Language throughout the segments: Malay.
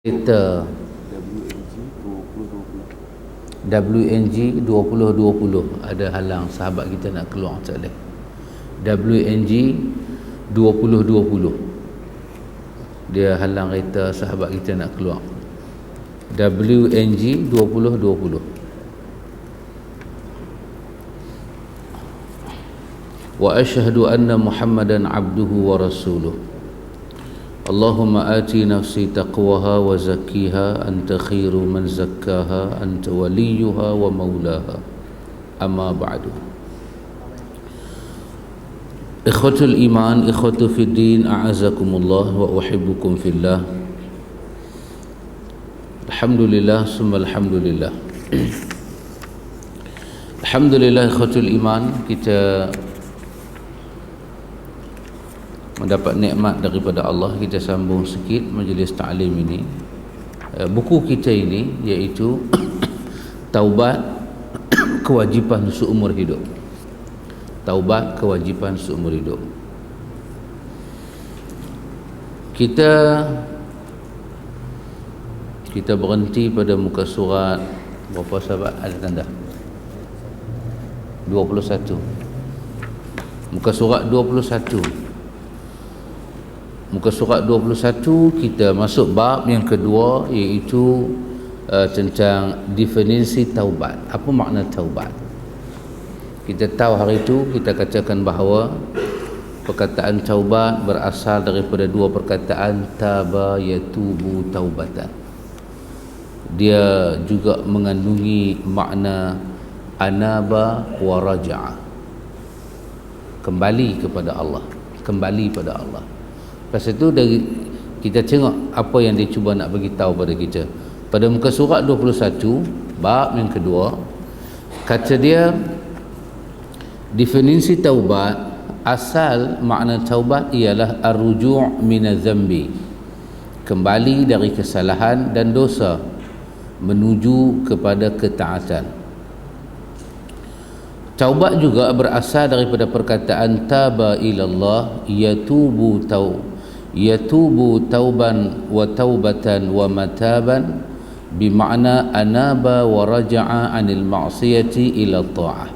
Kita WNG 2020 ada halang sahabat kita nak keluar tak boleh. WNG 2020 dia halang kereta sahabat kita nak keluar. WNG 2020. Wa asyhadu anna Muhammadan abduhu wa rasuluh. Allahumma ati nafsi taqwaha wa zakkiha anta khairu man zakkaha anta waliyuha wa maulaha. Amma ba'du. Ikhwatul iman, ikhwatu fid din, a'azakumullah wa uhibbukum fillah. Alhamdulillah summa alhamdulillah. Alhamdulillah ikhwatul iman, kita mendapat nikmat daripada Allah. Kita sambung sikit majlis ta'lim ini. Buku kita ini iaitu Taubat Kewajipan Seumur Hidup. Taubat Kewajipan Seumur Hidup. Kita berhenti pada muka surat berapa sahabat? Ada tanda 21. Muka surat 21. Muka surat 21 kita masuk bab yang kedua, iaitu tentang definisi taubat. Apa makna taubat? Kita tahu hari itu kita katakan bahawa perkataan taubat berasal daripada dua perkataan, taba yatubu taubatan. Dia juga mengandungi makna anaba wa raja'a, kembali kepada Allah, kembali pada Allah. Lepas itu kita tengok apa yang dia cuba nak bagi tahu pada kita. Pada muka surat 21 bab yang kedua, kata dia definisi taubat, asal makna taubat ialah ar-ruju' minadz-dzambi, kembali dari kesalahan dan dosa menuju kepada ketaatan. Taubat juga berasal daripada perkataan taba ilallah yatubu tauban wa taubatan wa mataban, bermakna anaba wa raja'a anil ma'siyati ila ta'ah.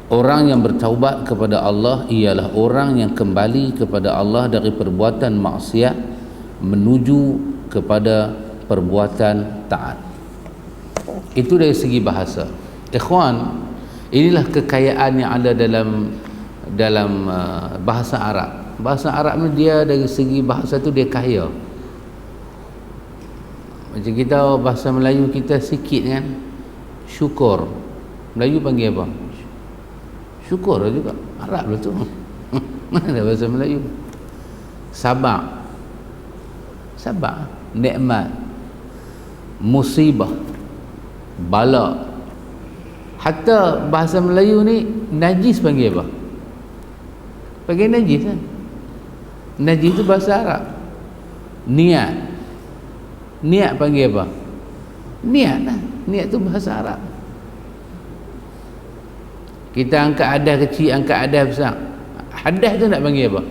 Orang yang bertaubat kepada Allah ialah orang yang kembali kepada Allah dari perbuatan maksiat menuju kepada perbuatan taat. Itu dari segi bahasa. Ikhwan, inilah kekayaan yang ada dalam bahasa Arab. Bahasa Arab ni dia dari segi bahasa tu dia kaya. Macam kita bahasa Melayu kita sikit kan, syukur. Melayu panggil apa? Syukur juga. Arab lah tu. Mana ada bahasa Melayu? Sabar. Sabar. Nikmat. Musibah. Bala. Hatta bahasa Melayu ni najis panggil apa? Panggil najis kan? Najis itu bahasa Arab. Niat. Niat panggil apa? Niat lah. Niat tu bahasa Arab. Kita angkat hadas kecil, angkat hadas besar. Hadas tu nak panggil apa?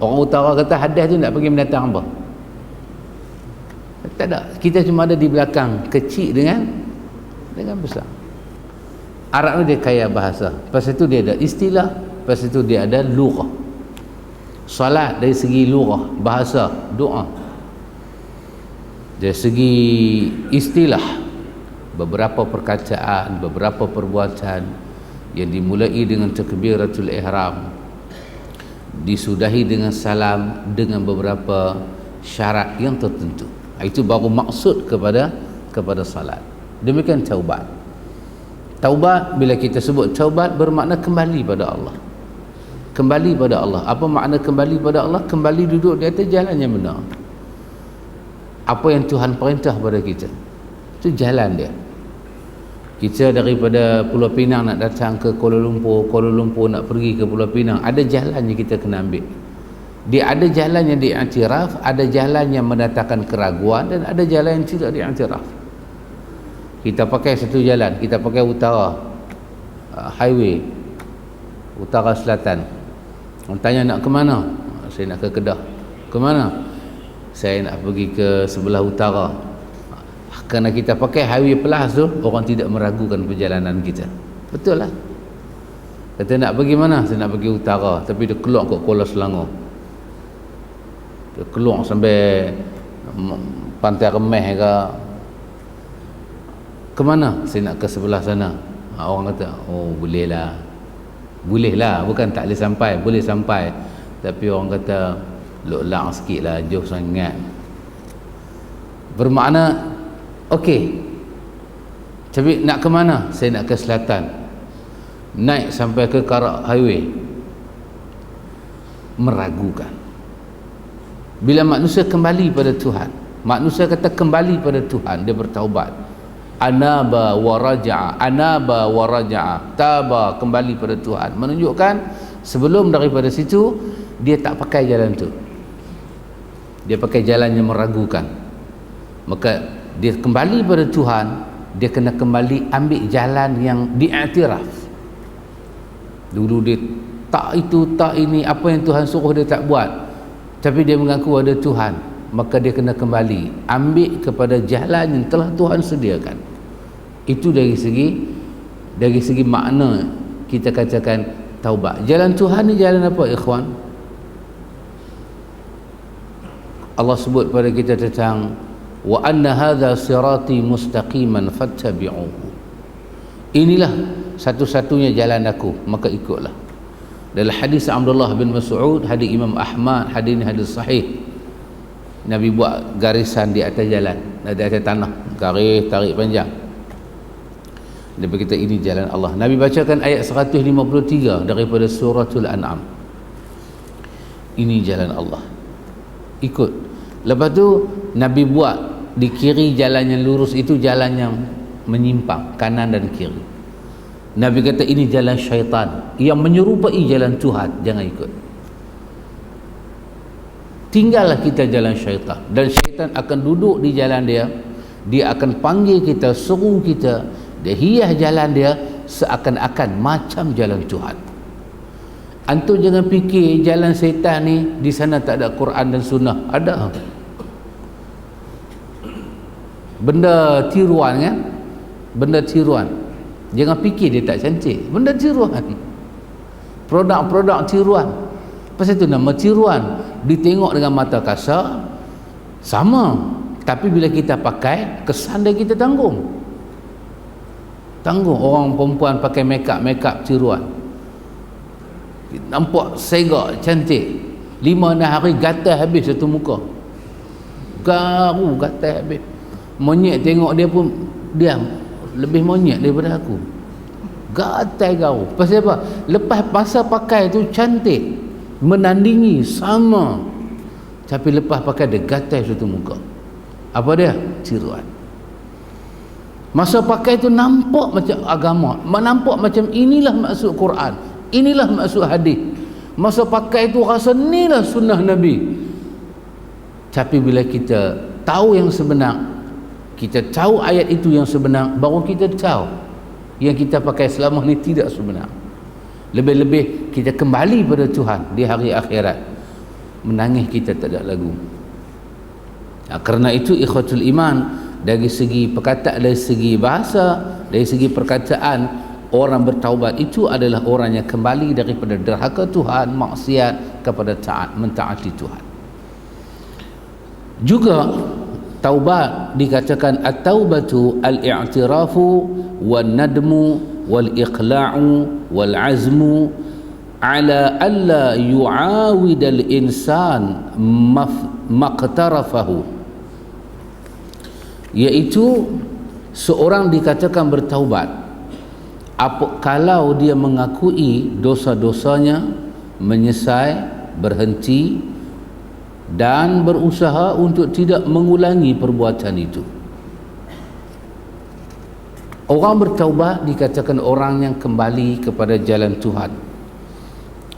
Orang utara kata hadas tu nak panggil binatang apa? Tak ada. Kita cuma ada di belakang, kecil dengan besar. Arab ni dia kaya bahasa. Lepas itu dia ada istilah, lepas itu dia ada lughah. Salat dari segi lughah, bahasa, doa. Dari segi istilah, beberapa perkataan, beberapa perbuatan yang dimulai dengan takbiratul ihram, disudahi dengan salam, dengan beberapa syarat yang tertentu. Itu baru maksud kepada salat. Demikian taubat. Taubat, bila kita sebut taubat, bermakna kembali pada Allah. Kembali pada Allah. Apa makna kembali pada Allah? Kembali duduk di atas jalan yang benar. Apa yang Tuhan perintah pada kita, itu jalan dia. Kita daripada Pulau Pinang nak datang ke Kuala Lumpur, Kuala Lumpur nak pergi ke Pulau Pinang, ada jalan yang kita kena ambil. Dia ada jalan yang diiktiraf, ada jalan yang mendatangkan keraguan, dan ada jalan yang tidak diiktiraf. Kita pakai satu jalan, kita pakai utara, highway utara selatan. Orang tanya nak ke mana? Saya nak ke Kedah. Ke mana? saya nak pergi ke sebelah utara, kerana kita pakai highway plus tu, orang tidak meragukan perjalanan kita. Betul lah. Kata nak pergi mana? Saya nak pergi utara, tapi dia keluar kat Kuala Selangor, dia keluar sampai Pantai Remeh ke mana? Saya nak ke sebelah sana. Orang kata, oh boleh lah, bukan tak boleh sampai, boleh sampai, tapi orang kata lok-lang sikit lah, jauh sangat. Bermakna okey, tapi nak ke mana? Saya nak ke selatan. Naik sampai ke Karak Highway, meragukan. Bila manusia kembali pada Tuhan, manusia kata kembali pada Tuhan, dia bertaubat, anaba wa raja'a, taba, kembali pada Tuhan, menunjukkan sebelum daripada situ dia tak pakai jalan tu, dia pakai jalan yang meragukan. Maka dia kembali pada Tuhan, dia kena kembali ambil jalan yang diiktiraf. Dulu dia tak itu, tak ini, apa yang Tuhan suruh dia tak buat, tapi dia mengaku ada Tuhan. Maka dia kena kembali ambil kepada jalan yang telah Tuhan sediakan. Itu dari segi makna kita katakan taubat. Jalan Tuhan ni jalan apa, ikhwan? Allah sebut pada kita tentang wa anna hadza sirati mustaqiman fattabi'uhu. Inilah satu-satunya jalan aku, maka ikutlah. Dalam hadis Abdullah bin Mas'ud, hadis Imam Ahmad, hadis ini hadis sahih. Nabi buat garisan di atas jalan, di atas tanah, garis tarik panjang. Dia berkata ini jalan Allah. Nabi bacakan ayat 153 daripada suratul An'am. Ini jalan Allah, ikut. Lepas tu Nabi buat di kiri jalan yang lurus itu jalan yang menyimpang, kanan dan kiri. Nabi kata ini jalan syaitan yang menyerupai jalan Tuhan, jangan ikut. Tinggallah kita jalan syaitan, dan syaitan akan duduk di jalan dia, dia akan panggil kita, seru kita, dia hias jalan dia seakan-akan macam jalan Tuhan. Antum jangan fikir jalan syaitan ni di sana tak ada Quran dan Sunnah. Ada benda tiruan kan, benda tiruan. Jangan fikir dia tak cantik, benda tiruan, produk-produk tiruan. Pasal itu nama tiruan, ditengok dengan mata kasar sama, tapi bila kita pakai, kesan dia kita tanggung. Orang perempuan pakai make up tiruan, nampak segak cantik, 5-6 hari gatal habis satu muka, garu gatal habis. Monyet tengok dia pun diam, lebih monyet daripada aku, gatal garu. Pasal apa? Lepas masa pakai tu cantik, menandingi sama, tapi lepas pakai dia gatal satu muka. Apa dia? Tiruan. Masa pakai tu nampak macam agama, nampak macam inilah maksud Quran, inilah maksud hadis. Masa pakai tu rasa inilah sunnah Nabi. Tapi bila kita tahu yang sebenar, kita tahu ayat itu yang sebenar, baru kita tahu yang kita pakai selama ni tidak sebenar. Lebih-lebih kita kembali pada Tuhan di hari akhirat, menangis kita tak ada lagu. Kerana itu ikhwatul iman, dari segi perkataan, dari segi bahasa, dari segi perkataan, orang bertaubat itu adalah orang yang kembali daripada derhaka Tuhan, maksiat kepada taat, mentaati Tuhan. Juga taubat dikatakan at-taubatu al-i'tirafu wan-nadmu wal-iqla'u wal-azmu ala alla yu'awidal insan maqtarafahu, iaitu seorang dikatakan bertaubat kalau dia mengakui dosa-dosanya, menyesal, berhenti dan berusaha untuk tidak mengulangi perbuatan itu. Orang bertaubat dikatakan orang yang kembali kepada jalan Tuhan,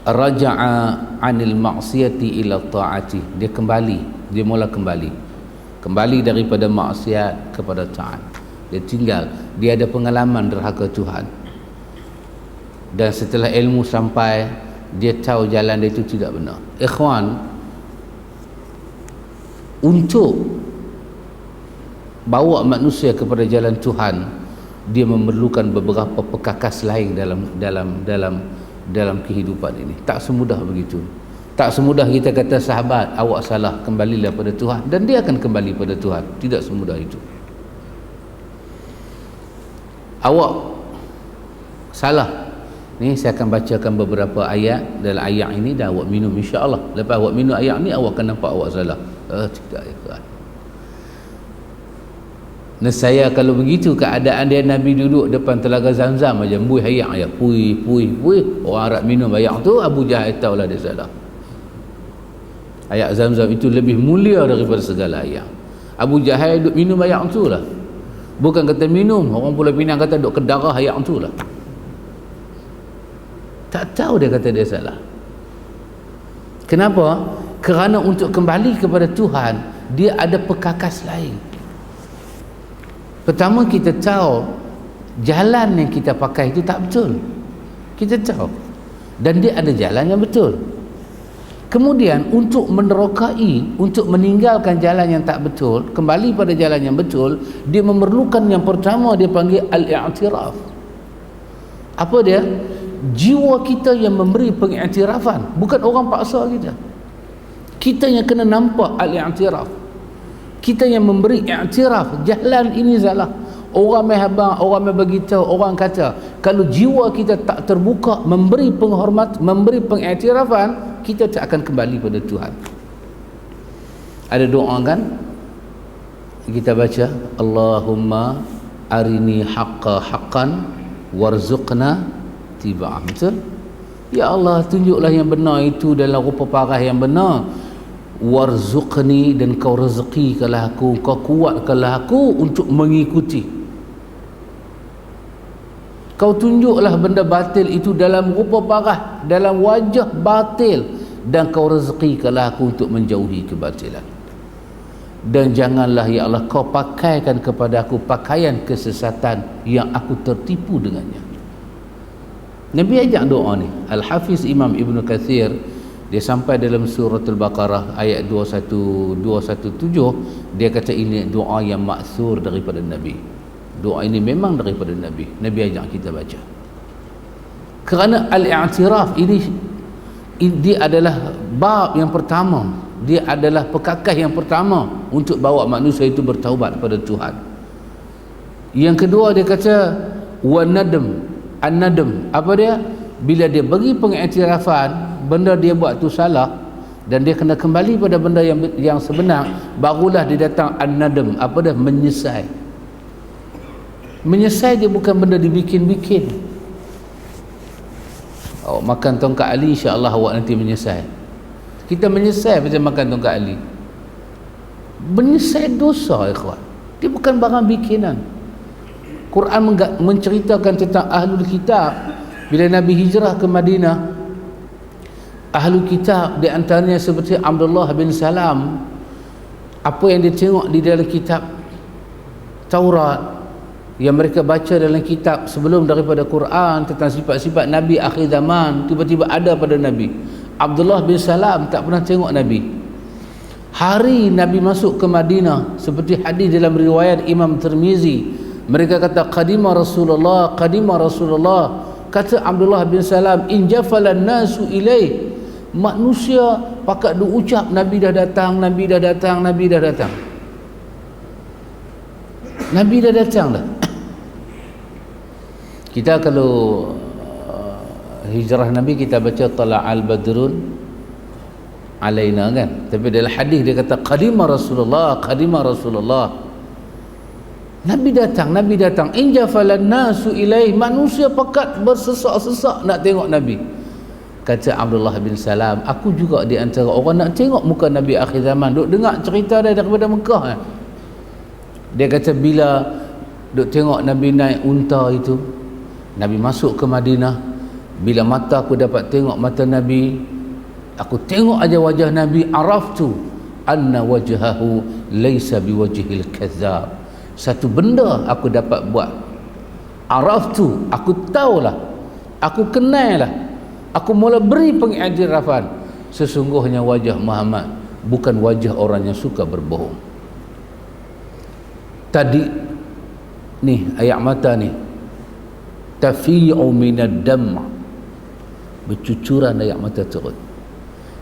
raja'a anil maksiyati ila ta'ati, dia kembali, dia mula kembali daripada maksiat kepada taat. Dia tinggal, dia ada pengalaman derhaka Tuhan, dan setelah ilmu sampai, dia tahu jalan dia itu tidak benar. Ikhwan, untuk bawa manusia kepada jalan Tuhan, dia memerlukan beberapa pekakas lain dalam kehidupan ini. Tak semudah begitu. Tak semudah kita kata sahabat, awak salah, kembalilah pada Tuhan, dan dia akan kembali pada Tuhan. Tidak semudah itu. Awak salah. Ni saya akan bacakan beberapa ayat dalam ayat ini dan awak minum, insya-Allah. Lepas awak minum ayat ni, awak akan nampak awak salah. Tidak ya Tuhan. Nescaya kalau begitu keadaan dia, Nabi duduk depan telaga Zamzam aja, mbui ayak ya, pui. Orang Arab minum ayak tu, Abu Jahal tahulah dia salah. Ayak Zamzam itu lebih mulia daripada segala ayak. Abu Jahal duduk minum ayak tu lah. Bukan kata minum, orang Pulau Pinang kata duduk kedarah ayak tu lah. Tak tahu dia kata dia salah. Kenapa? Kerana untuk kembali kepada Tuhan, dia ada pekakas lain. Pertama, kita tahu jalan yang kita pakai itu tak betul. Kita tahu. Dan dia ada jalan yang betul. Kemudian untuk menerokai, untuk meninggalkan jalan yang tak betul, kembali pada jalan yang betul, dia memerlukan yang pertama, dia panggil al-i'tiraf. Apa dia? Jiwa kita yang memberi pengiktirafan, bukan orang paksa kita. Kita yang kena nampak al-i'tiraf. Kita yang memberi i'tiraf, jalan ini salah. Orang mai habang, orang mai beritahu, orang kata. Kalau jiwa kita tak terbuka, memberi penghormat, memberi pengiktirafan, kita tak akan kembali pada Tuhan. Ada doa kan? Kita baca, Allahumma arini haqqa haqqan warzuqna tiba'ah. Betul? Ya Allah, tunjuklah yang benar itu dalam rupa parah yang benar. Warzuqni, dan kau rezekikanlah aku, kau kuatkanlah aku untuk mengikuti. Kau tunjuklah benda batil itu dalam rupa parah, dalam wajah batil, dan kau rezekikanlah aku untuk menjauhi kebatilan. Dan janganlah ya Allah kau pakaikan kepada aku pakaian kesesatan yang aku tertipu dengannya. Nabi ajak doa ni. Al-Hafiz Imam Ibn Kathir, dia sampai dalam surah Al-Baqarah ayat 217, dia kata ini doa yang maksur daripada Nabi. Doa ini memang daripada Nabi. Nabi ajak kita baca. Kerana al-i'tiraf ini dia adalah bab yang pertama, dia adalah pekakas yang pertama untuk bawa manusia itu bertaubat kepada Tuhan. Yang kedua dia kata an-nadam. Apa dia? Bila dia bagi pengiktirafan benda dia buat tu salah dan dia kena kembali pada benda yang sebenar, barulah dia datang an-nadam. Apa dia? Menyesal. Menyesal dia bukan benda dibikin-bikin. Awak makan tongkat Ali, insya-Allah awak nanti menyesal. Kita menyesal macam makan tongkat Ali. Menyesal dosa, ikhwan. Dia bukan barang bikinan. Quran menceritakan tentang ahlul kitab. Bila Nabi hijrah ke Madinah, ahlul kitab di antaranya seperti Abdullah bin Salam, apa yang dia tengok di dalam kitab Taurat yang mereka baca dalam kitab sebelum daripada Quran tentang sifat-sifat Nabi akhir zaman, tiba-tiba ada pada Nabi. Abdullah bin Salam tak pernah tengok Nabi. Hari Nabi masuk ke Madinah, seperti hadis dalam riwayat Imam Tirmizi, mereka kata qadima Rasulullah. Kata Abdullah bin Salam, in jafalan nasu ilaih, manusia pakat duk ucap Nabi dah datang, Nabi dah datang, Nabi dah datang. Nabi dah datang dah. Kita kalau hijrah Nabi, kita baca tala'al badrun alaina kan, tapi dalam hadis dia kata qadima Rasulullah. Nabi datang. Injafalan nasu ilaih, manusia pakat bersesak-sesak nak tengok Nabi. Kata Abdullah bin Salam, aku juga di antara orang nak tengok muka Nabi akhir zaman. Duk dengar cerita dia daripada Mekah kan? Dia kata bila duk tengok Nabi naik unta itu, Nabi masuk ke Madinah, bila mata aku dapat tengok mata Nabi, aku tengok aja wajah Nabi, araftu anna wajhahu laysa biwajhil kadzab. Satu benda aku dapat buat, araftu, aku tahulah, aku kenal lah, aku mula beri pengiktirafan, sesungguhnya wajah Muhammad bukan wajah orang yang suka berbohong. Tadi nih ayat mata ni, tafi'u minad dam', bercucuran ayat mata turun.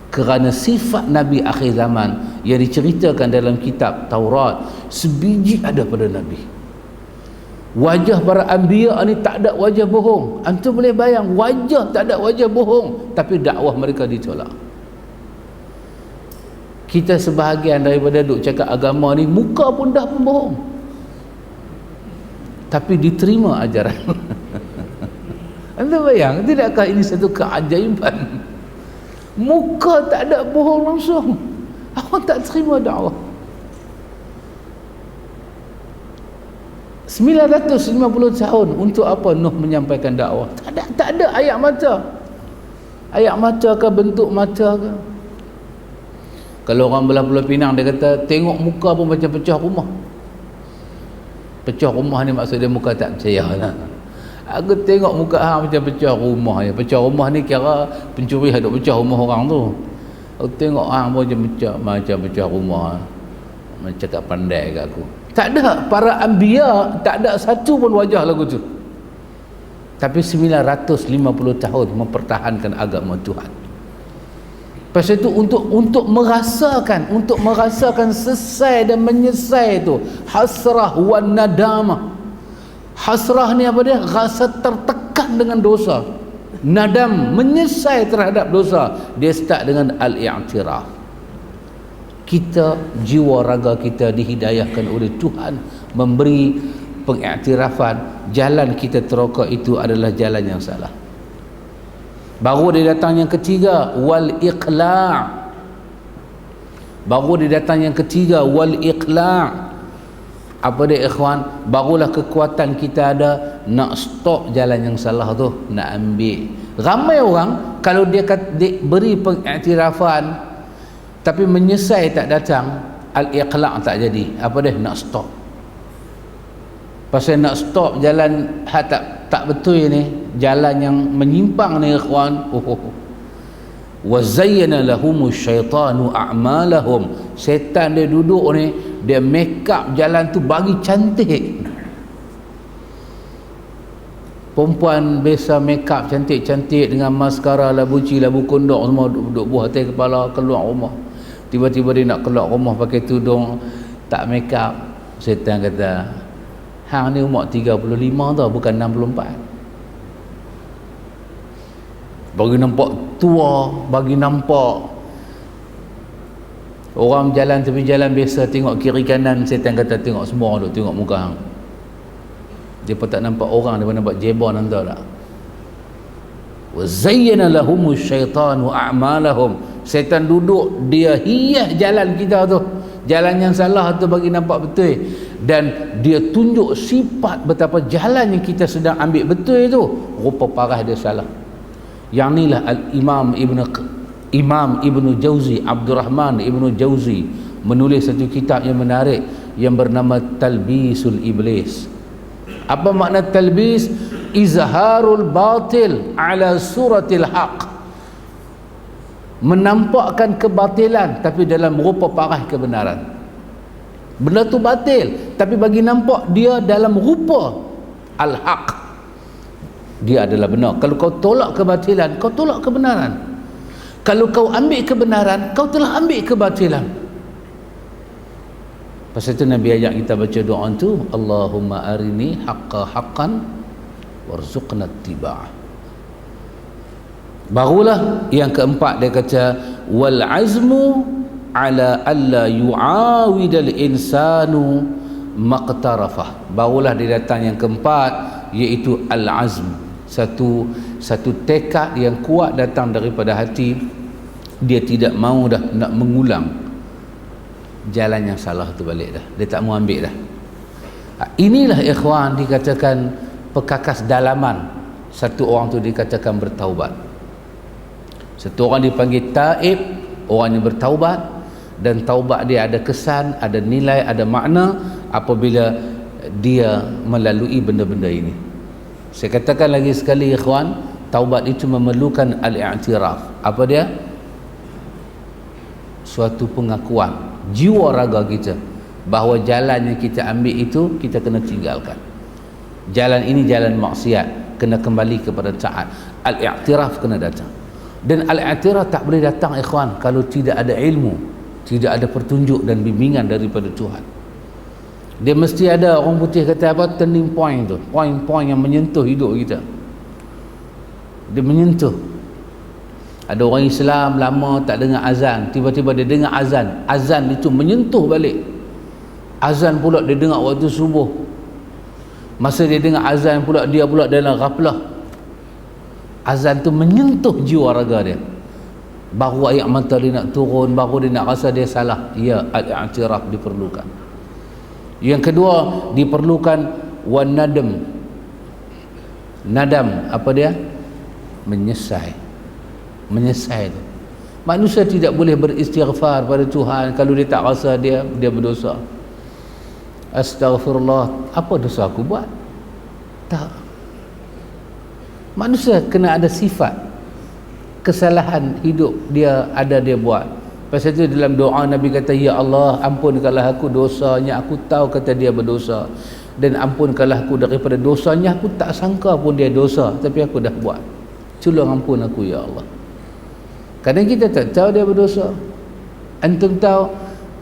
Kerana sifat Nabi akhir zaman yang diceritakan dalam kitab Taurat, sebiji ada pada Nabi. Wajah para anbiya ni tak ada wajah bohong. Antum boleh bayang, wajah tak ada wajah bohong, tapi dakwah mereka ditolak. Kita sebahagian daripada duk cakap agama ni, muka pun dah pun bohong, tapi diterima ajaran. Anda bayang, tidakkah ini satu keajaiban? Muka tak ada bohong langsung, awak tak terima dakwah. 950 tahun untuk apa Nuh menyampaikan dakwah? Tak ada ayat mata. Ayat mata ke, bentuk mata ke? Kalau orang belah Pulau Pinang, dia kata tengok muka pun macam pecah rumah. Pecah rumah ni maksud dia muka tak percaya lah. Aku tengok muka hang macam pecah rumah ya. Pecah rumah ni kira pencuri hadap pecah rumah orang tu. Aku tengok hang pun macam pecah rumah. Macam cakap pandai kat aku. Tak ada, para anbiya tak ada satu pun wajah lagu tu. Tapi 950 tahun mempertahankan agama Tuhan. Pasal itu untuk merasakan sesai dan menyesai tu, hasrah wan nadamah. Hasrah ni apa dia? Rasa tertekan dengan dosa. Nadam, menyesai terhadap dosa. Dia start dengan al-i'tiraf. Kita, jiwa raga kita dihidayahkan oleh Tuhan, memberi pengiktirafan jalan kita terokok itu adalah jalan yang salah. Baru dia datang yang ketiga, wal iqla'. Baru dia datang yang ketiga, wal iqla'. Apa dia ikhwan? Barulah kekuatan kita ada nak stop jalan yang salah tu, nak ambil. Ramai orang kalau dia beri pengiktirafan tapi menyesai tak datang, al-iqla' tak jadi. Apa dia? Nak stop. Pasal nak stop jalan tak betul ni, jalan yang menyimpang ni ikhwan. Wa zayyana lahumu syaitanu a'malahum. Setan dia duduk ni, dia make up jalan tu bagi cantik. Perempuan biasa make up cantik-cantik dengan maskara, labu ci, labu kondok semua duduk buah atas kepala, keluar rumah. Tiba-tiba dia nak keluar rumah pakai tudung tak make up. Setan kata, hang ni umur 35 tau, bukan 64. Bagi nampak tua, bagi nampak. Orang jalan tepi jalan biasa tengok kiri kanan, setan kata tengok semua duk tengok muka hang. Dia pun tak nampak orang, dia pun nampak jebon, entah tak. Wa zayyana lahumu syaitanu a'malahum. Setan duduk, dia hias jalan kita tu, jalan yang salah tu bagi nampak betul. Dan dia tunjuk sifat betapa jalan yang kita sedang ambil betul itu rupa parah dia salah. Yang inilah Imam Ibnu Jauzi, Abdurrahman Ibnu Jauzi menulis satu kitab yang menarik yang bernama Talbisul Iblis. Apa makna talbis? Izharul batil ala suratil haq. Menampakkan kebatilan tapi dalam rupa parah kebenaran. Benda tu batil tapi bagi nampak dia dalam rupa al-haq. Dia adalah benar. Kalau kau tolak kebatilan, kau tolak kebenaran. Kalau kau ambil kebenaran, kau telah ambil kebatilan. Pasal itu Nabi ajak kita baca doa tu, Allahumma arini haqqa haqqan warzuqna ittiba'ah. Barulah yang keempat dia kata wal azmu ala alla yu'awidal insanu maqtarafah. Barulah dia datang yang keempat, iaitu al azm, satu tekad yang kuat datang daripada hati. Dia tidak mahu dah nak mengulang jalan yang salah tu balik dah, dia tak mau ambil dah. Inilah ikhwan dikatakan pekakas dalaman. Satu orang tu dikatakan bertaubat. Satu orang dipanggil taib, orang yang bertaubat, dan taubat dia ada kesan, ada nilai, ada makna apabila dia melalui benda-benda ini. Saya katakan lagi sekali ikhwan, taubat itu memerlukan al-i'tiraf. Apa dia? suatu pengakuan jiwa raga kita bahawa jalan yang kita ambil itu kita kena tinggalkan. Jalan ini jalan maksiat, kena kembali kepada taat. Al-i'tiraf kena datang. Dan al-i'tiraf tak boleh datang ikhwan kalau tidak ada ilmu, tidak ada petunjuk dan bimbingan daripada Tuhan. Dia mesti ada, orang putih kata apa, turning point tu, point-point yang menyentuh hidup kita. Dia menyentuh. Ada orang Islam lama tak dengar azan, tiba-tiba dia dengar azan. Azan itu menyentuh balik. Azan pula dia dengar waktu subuh. Masa dia dengar azan pula, dia pula dalam ghaflah. Azan tu menyentuh jiwa raga dia. Baru ayat mata dia nak turun, baru dia nak rasa dia salah. Ya, al-i'tiraf diperlukan. Yang kedua, diperlukan wan nadam. Nadam, apa dia? Menyesal. Menyesal tu. Manusia tidak boleh beristighfar pada Tuhan kalau dia tak rasa dia berdosa. Astaghfirullah, apa dosa aku buat? Tak. Manusia kena ada sifat kesalahan hidup dia ada, dia buat. Pasal itu dalam doa Nabi kata, ya Allah, ampunkanlah aku dosanya, aku tahu kata dia berdosa, dan ampunkanlah aku daripada dosanya, aku tak sangka pun dia dosa tapi aku dah buat. Tolong ampun aku ya Allah. Kadang kita tak tahu dia berdosa. Antum tahu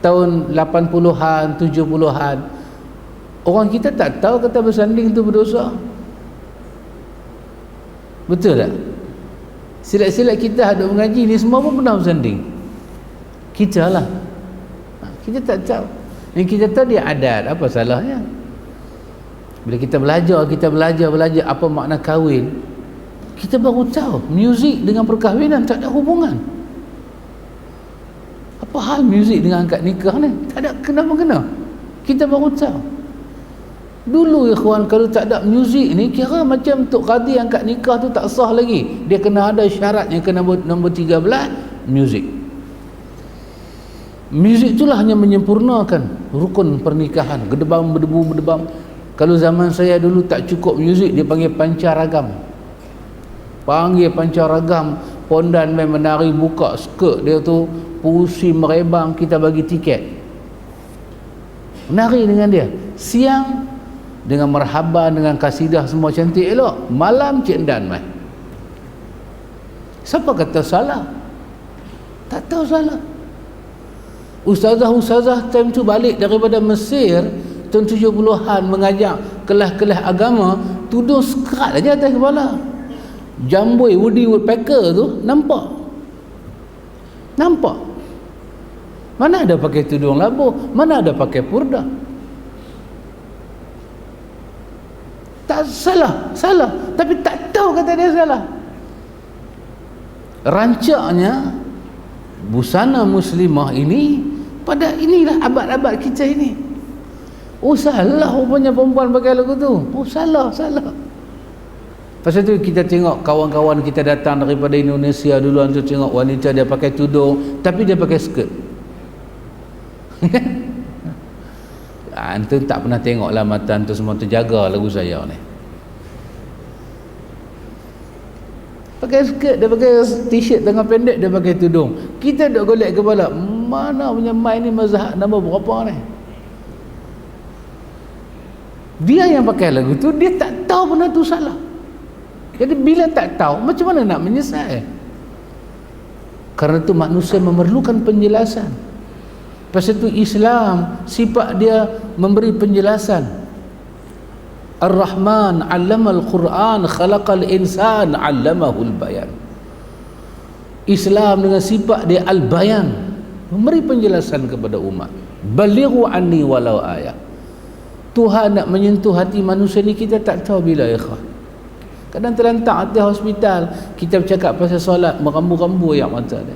tahun 80-an, 70-an, orang kita tak tahu kata bersanding tu berdosa. Betul tak? Silat-silat kita ada mengaji ni semua pun pernah bersanding. Kita lah. Kita tak tahu. Yang kita tahu dia adat, apa salahnya? Bila kita belajar apa makna kahwin, kita baru tahu muzik dengan perkahwinan tak ada hubungan. Apa hal muzik dengan akad nikah ni? Tak ada kena-mengena. Kita baru tahu. Dulu ikhwan, kalau tak ada muzik ni, kira macam Tok Qadi angkat nikah tu tak sah lagi. Dia kena ada syarat yang kena nombor 13, muzik. Muzik itulah hanya menyempurnakan rukun pernikahan. Gedebam, berdebu, berdebam. Kalau zaman saya dulu tak cukup muzik, dia panggil pancaragam. Panggil pancaragam, pondan main menari, buka skirt dia tu, pusi merebang, kita bagi tiket. Menari dengan dia. Siang dengan marhaban, dengan kasidah semua cantik elok. Malam Cik Dan mai. Siapa kata salah? Tak tahu salah. Ustazah-ustazah time tu balik daripada Mesir tahun 70-an mengajar kelas-kelas agama, tudung skrat aja atas kepala. Jamboi Woody Woodpecker tu nampak. Mana ada pakai tudung labuh, mana ada pakai purda. Tak salah, tapi tak tahu kata dia salah. Rancaknya busana muslimah ini pada inilah abad-abad kita ini. Oh salah rupanya perempuan pakai lagu tu. Oh salah. Pasal tu kita tengok kawan-kawan kita datang daripada Indonesia dulu, antum tengok wanita dia pakai tudung tapi dia pakai skirt. Antum tak pernah tengoklah mata antum semua terjaga lagu saya ni. Pakai skirt, dia pakai t-shirt tengah pendek, dia pakai tudung. Kita duk golek kepala, mana punya mai ni mazhab nombor berapa ni? Dia yang pakai lagu tu, dia tak tahu benda tu salah. Jadi bila tak tahu, macam mana nak menyesal? Karena itu manusia memerlukan penjelasan. Pasal itu Islam sifat dia memberi penjelasan. Ar-Rahman 'allamal Quran, khalaqal insan 'allamahul bayan. Islam dengan sifat dia al-bayan, memberi penjelasan kepada umat. Balighu anni walau ayat. Tuhan nak menyentuh hati manusia ni, kita tak tahu bila ikhwan. Kadang terlantak atas hospital, kita bercakap pasal solat, merambu-rambu ayat mata dia.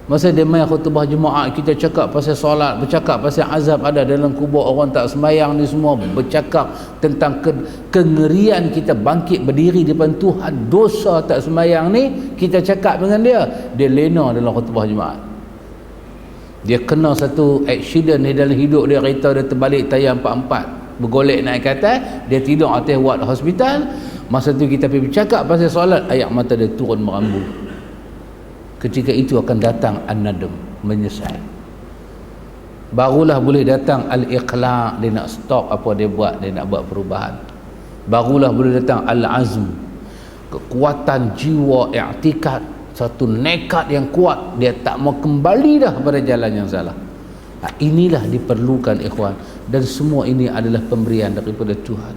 Masa dia main khutbah Jumaat, kita cakap pasal solat, bercakap pasal azab ada dalam kubur orang tak sembahyang ni semua, bercakap tentang kengerian kita bangkit berdiri di depan Tuhan, dosa tak sembahyang ni, kita cakap dengan dia lena dalam khutbah Jumaat. Dia kena satu accident di dalam hidup dia, kereta dia terbalik tayar 44, bergolek naik ke atas, dia tidur atas ward hospital. Masa tu kita pergi bercakap pasal solat, ayat mata dia turun merambu. Ketika itu akan datang an-nadam. menyesal. Barulah boleh datang al-iqla', dia nak stop apa dia buat, dia nak buat perubahan. Barulah boleh datang al-azm, kekuatan jiwa, i'tikad, satu nekat yang kuat, dia tak mau kembali dah pada jalan yang salah. Inilah diperlukan ikhwan, dan semua ini adalah pemberian daripada Tuhan.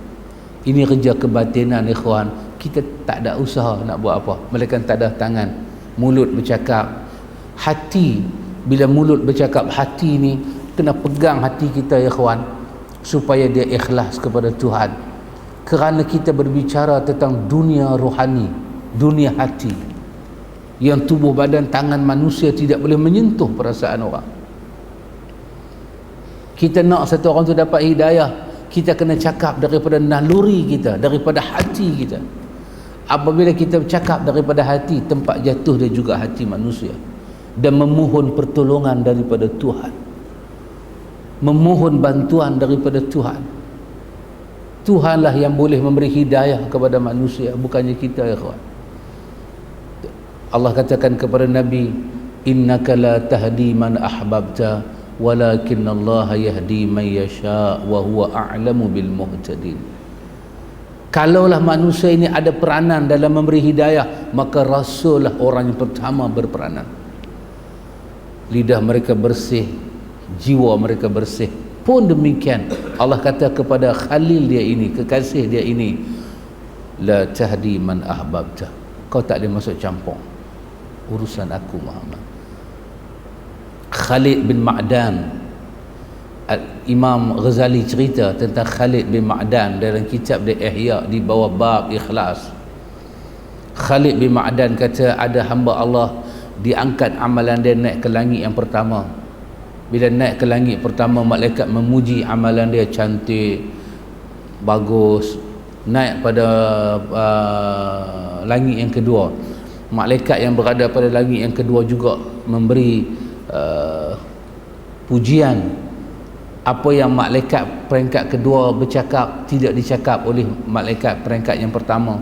Ini kerja kebatinan ikhwan. Kita tak ada usaha nak buat apa, melainkan tak ada tangan, mulut bercakap, hati. Bila mulut bercakap, hati ni kena pegang hati kita ikhwan, supaya dia ikhlas kepada Tuhan. Kerana kita berbicara tentang dunia rohani, dunia hati, yang tubuh badan tangan manusia tidak boleh menyentuh perasaan orang. Kita nak satu orang tu dapat hidayah, kita kena cakap daripada naluri kita, daripada hati kita. Apabila kita bercakap daripada hati, tempat jatuh dia juga hati manusia, dan memohon pertolongan daripada Tuhan, memohon bantuan daripada Tuhan. Tuhanlah yang boleh memberi hidayah kepada manusia, bukannya kita ya kawan. Allah katakan kepada Nabi, innaka la tahdi man ahbabta walakin Allah yahdi man yasha wa huwa a'lamu bil muhtadin. Kalaulah manusia ini ada peranan dalam memberi hidayah, maka Rasul lah orang yang pertama berperanan. Lidah mereka bersih, jiwa mereka bersih. Pun demikian Allah kata kepada Khalil dia ini, kekasih dia ini, la tahdi man ahbabta, kau tak boleh masuk campur urusan aku Muhammad. Khalid bin Ma'dan, Imam Ghazali cerita tentang Khalid bin Ma'dan dalam kitab dia Ihya di bawah bab ikhlas. Khalid bin Ma'dan kata ada hamba Allah diangkat amalan dia naik ke langit yang pertama. Bila naik ke langit pertama, malaikat memuji amalan dia cantik, bagus. Naik pada langit yang kedua, malaikat yang berada pada langit yang kedua juga memberi pujian. Apa yang malaikat peringkat kedua bercakap tidak dicakap oleh malaikat peringkat yang pertama.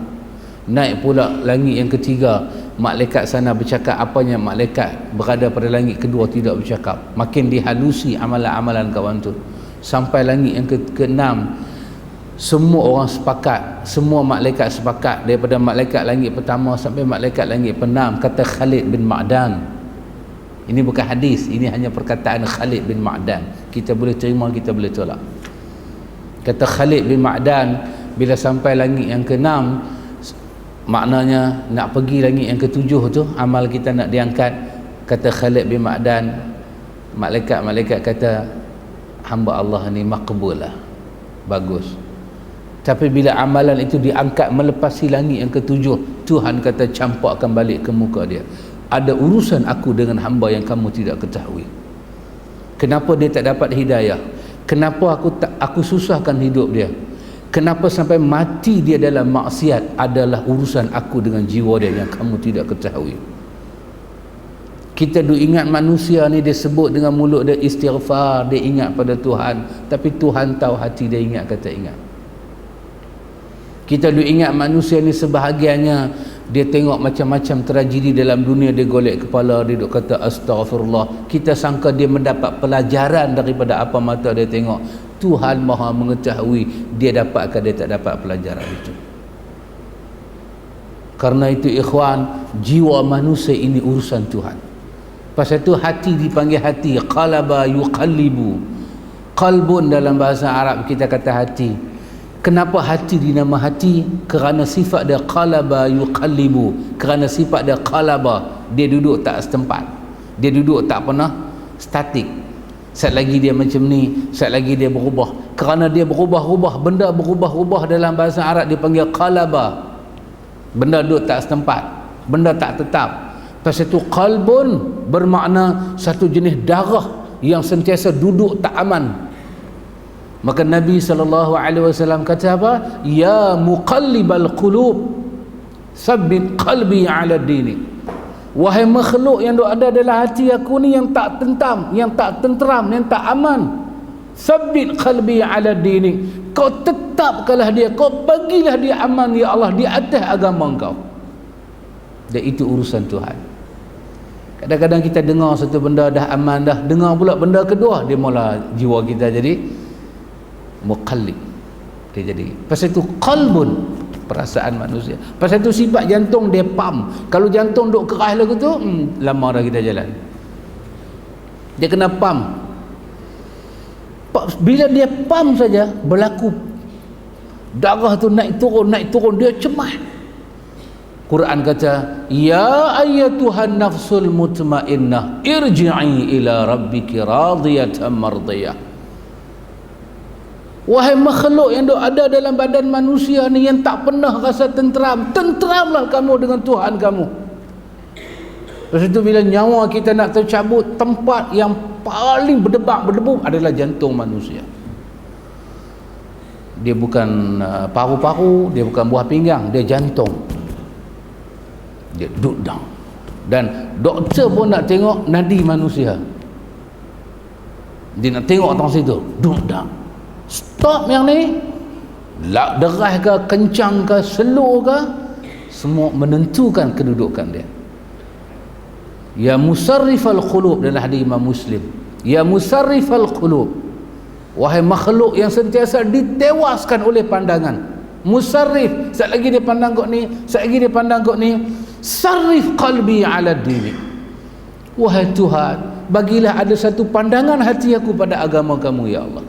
Naik pula langit yang ketiga, malaikat sana bercakap apa yang malaikat berada pada langit kedua tidak bercakap. Makin dihalusi amalan-amalan kawan tu, sampai langit yang keenam. Semua orang sepakat, semua malaikat sepakat, daripada malaikat langit pertama sampai malaikat langit penam, kata Khalid bin Ma'dan. Ini bukan hadis, ini hanya perkataan Khalid bin Ma'dan. Kita boleh terima, kita boleh tolak. Kata Khalid bin Ma'dan, bila sampai langit yang keenam, maknanya nak pergi langit yang ketujuh tu, amal kita nak diangkat. Kata Khalid bin Ma'dan, malaikat-malaikat kata hamba Allah ni makbul lah, bagus. Tapi bila amalan itu diangkat melepasi langit yang ketujuh, Tuhan kata campakkan balik ke muka dia. Ada urusan aku dengan hamba yang kamu tidak ketahui. Kenapa dia tak dapat hidayah? Kenapa aku susahkan hidup dia? Kenapa sampai mati dia dalam maksiat? Adalah urusan aku dengan jiwa dia yang kamu tidak ketahui. Kita duk ingat manusia ni, dia sebut dengan mulut dia istighfar, dia ingat pada Tuhan, tapi Tuhan tahu hati dia ingat ke tak ingat. Kita duk ingat manusia ni sebahagiannya dia tengok macam-macam tragedi dalam dunia, dia golek kepala, dia duk kata astaghfirullah. Kita sangka dia mendapat pelajaran daripada apa mata dia tengok. Tuhan Maha mengetahui dia dapat ke dia tak dapat pelajaran itu. Karena itu ikhwan, jiwa manusia ini urusan Tuhan. Pasal itu hati dipanggil hati, qalaba yuqallibu. Qalbun dalam bahasa Arab kita kata hati. Kenapa hati dinama hati? Kerana sifat dia qalaba yuqallibu. Kerana sifat dia qalaba, dia duduk tak setempat, dia duduk tak pernah statik. Saat lagi dia macam ni, saat lagi dia berubah. Kerana dia berubah-ubah, benda berubah-ubah dalam bahasa Arab dipanggil qalaba. Benda duduk tak setempat, benda tak tetap. Pasal itu qalbun bermakna satu jenis darah yang sentiasa duduk tak aman. Maka Nabi SAW kata apa? Ya muqallibal qulub, sabbit qalbi ala dini. Wahai makhluk yang ada dalam hati aku ni yang tak tentam, yang tak tenteram, yang tak aman, sabbit qalbi ala dini. Kau tetapkanlah dia, kau bagilah dia aman ya Allah di atas agama engkau. Dan itu urusan Tuhan. Kadang-kadang kita dengar satu benda dah aman dah, dengar pula benda kedua, dia mula jiwa kita jadi muqallib. Dia jadi, pasal itu qalbun, perasaan manusia. Pasal itu sifat jantung dia pam. Kalau jantung duk keras lagu tu, lama dah kita jalan. Dia kena pam. Bila dia pam saja, berlaku darah tu naik turun, dia cemas. Quran kata, ya ayyatuhan nafsul mutmainnah irji'i ila rabbiki radiyatan mardiyah. Wahai makhluk yang ada dalam badan manusia ni yang tak pernah rasa tenteram, tenteramlah kamu dengan Tuhan kamu. Lepas itu bila nyawa kita nak tercabut, tempat yang paling berdebu adalah jantung manusia. Dia bukan paru-paru, dia bukan buah pinggang, dia jantung. Dia duduk down. Dan doktor pun nak tengok nadi manusia. Dia nak tengok atas situ, duduk down. Stop yang ni, deras ke, kencang ke, slow ke, semua menentukan kedudukan dia. Ya musarrifal qulub, dalam hadis Imam Muslim, ya musarrifal qulub, wahai makhluk yang sentiasa ditewaskan oleh pandangan. Musarrif, sekali lagi dia pandang kok ni, sekali lagi dia pandang kok ni. Sarrif qalbi ala dini, wahai Tuhan, bagilah ada satu pandangan hati aku pada agama kamu ya Allah.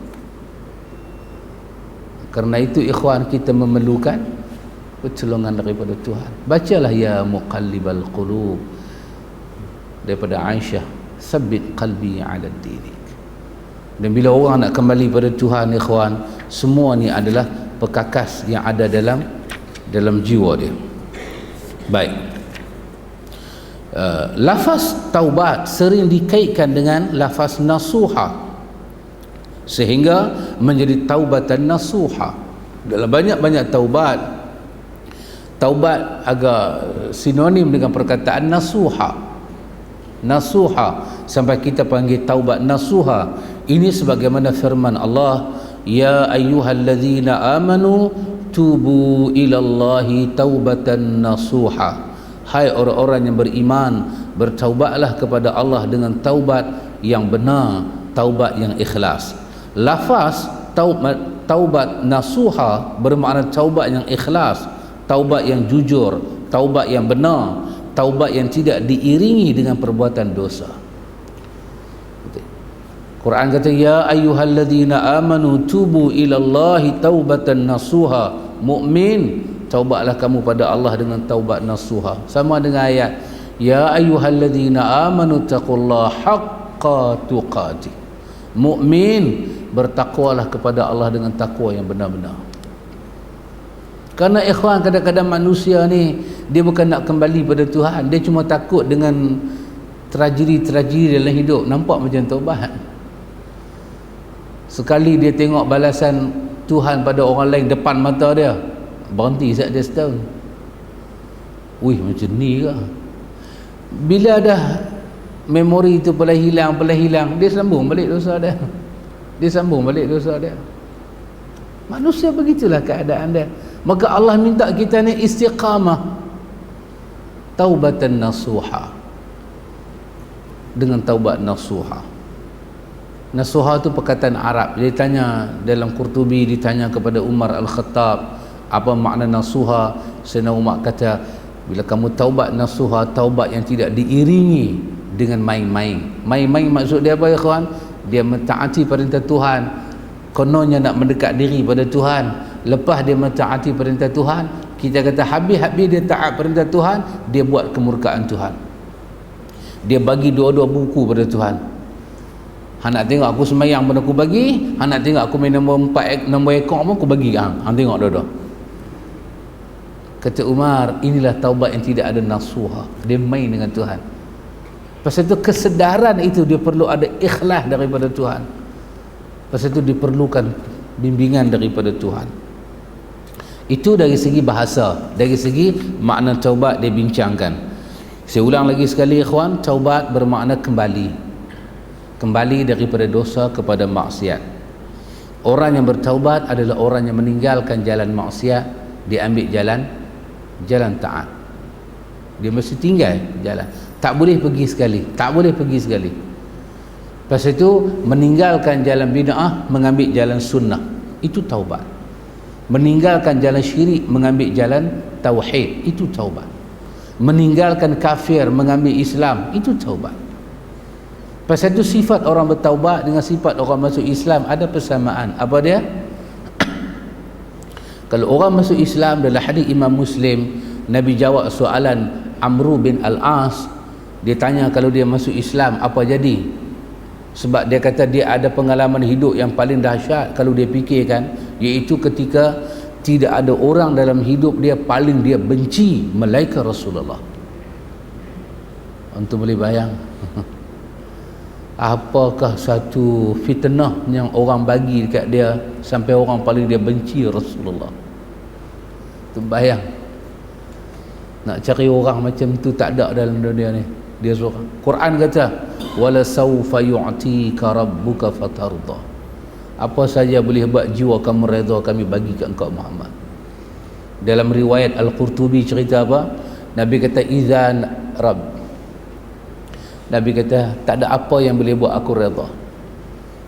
Karena itu ikhwan, kita memerlukan pertolongan daripada Tuhan. Bacalah ya muqallibal qulub daripada Aisyah, sabbit qalbi ala dinik. Dan bila orang nak kembali pada Tuhan, ikhwan, semua ni adalah perkakas yang ada dalam jiwa dia. Baik. Lafaz taubat sering dikaitkan dengan lafaz nasuha, sehingga menjadi taubatan nasuha. Dalam banyak-banyak taubat agak sinonim dengan perkataan nasuha. Sampai kita panggil taubat nasuha. Ini sebagaimana firman Allah, ya ayyuhalladzina amanu tubu ilallahi taubatan nasuha. Hai orang-orang yang beriman, bertaubatlah kepada Allah dengan taubat yang benar, taubat yang ikhlas. Lafaz taubat nasuha bermakna taubat yang ikhlas, taubat yang jujur, taubat yang benar, taubat yang tidak diiringi dengan perbuatan dosa. Quran kata, ya ayyuhalladzina amanu tubu ilallahi taubatan nasuha. Mukmin, taubatlah kamu pada Allah dengan taubat nasuha. Sama dengan ayat, ya ayyuhalladzina amanu taqullaha haqqa tuqatih. Mukmin, bertakwalah kepada Allah dengan takwa yang benar-benar. Karena ikhwan, kadang-kadang manusia ni dia bukan nak kembali pada Tuhan, dia cuma takut dengan tragedi-tragedi dalam hidup. Nampak macam taubat. Sekali dia tengok balasan Tuhan pada orang lain depan mata dia, berhenti saat dia setahun. Wih, macam ni ke? Bila dah memori itu pula hilang, dia sambung balik dosa dia. Manusia begitulah keadaan dia. Maka Allah minta kita ni istiqamah, taubatan nasuha, dengan taubat nasuha. Nasuha itu perkataan Arab. Dia tanya dalam Qurtubi, ditanya kepada Umar Al-Khattab, apa makna nasuha? Sayyidina Umar kata, bila kamu taubat nasuha, taubat yang tidak diiringi dengan main-main. Main-main maksud dia apa ya kawan? Dia mentaati perintah Tuhan, kononnya nak mendekat diri pada Tuhan. Lepas dia mentaati perintah Tuhan, kita kata habis-habis dia taat perintah Tuhan, dia buat kemurkaan Tuhan. Dia bagi dua-dua buku pada Tuhan. Han nak tengok aku semayang pun aku bagi, han nak tengok aku main nombor ekor pun aku bagi. Han tengok dua-dua. Kata Umar, inilah taubat yang tidak ada nasuha. Dia main dengan Tuhan. Pasal itu kesedaran itu dia perlu ada ikhlas daripada Tuhan. Pasal itu diperlukan bimbingan daripada Tuhan. Itu dari segi bahasa. Dari segi makna taubat dia bincangkan. Saya ulang lagi sekali ikhwan, taubat bermakna kembali daripada dosa kepada maksiat. Orang yang bertaubat adalah orang yang meninggalkan jalan maksiat, dia ambil jalan taat. Dia mesti tinggal jalan. Tak boleh pergi sekali, tak boleh pergi sekali. Lepas itu meninggalkan jalan bid'ah, mengambil jalan sunnah, itu taubat. Meninggalkan jalan syirik, mengambil jalan tauhid, itu taubat. Meninggalkan kafir, mengambil Islam, itu taubat. Pasal itu sifat orang bertaubat dengan sifat orang masuk Islam ada persamaan. Apa dia? Kalau orang masuk Islam, dalam hadis Imam Muslim, Nabi jawab soalan Amru bin Al-As. Dia tanya kalau dia masuk Islam apa jadi? Sebab dia kata dia ada pengalaman hidup yang paling dahsyat kalau dia fikirkan, iaitu ketika tidak ada orang dalam hidup dia paling dia benci melainkan Rasulullah. Antum boleh bayang apakah satu fitnah yang orang bagi dekat dia sampai orang paling dia benci Rasulullah. Tu bayang, nak cari orang macam tu tak ada dalam dunia ni. Dia suruh, Quran kata wala sawfa yu'tika rabbuka fatarda. Apa saja boleh buat jiwa kamu redha, kami bagi kat engkau Muhammad. Dalam riwayat Al-Qurtubi cerita apa? Nabi kata izan Rabb, Nabi kata tak ada apa yang boleh buat aku redha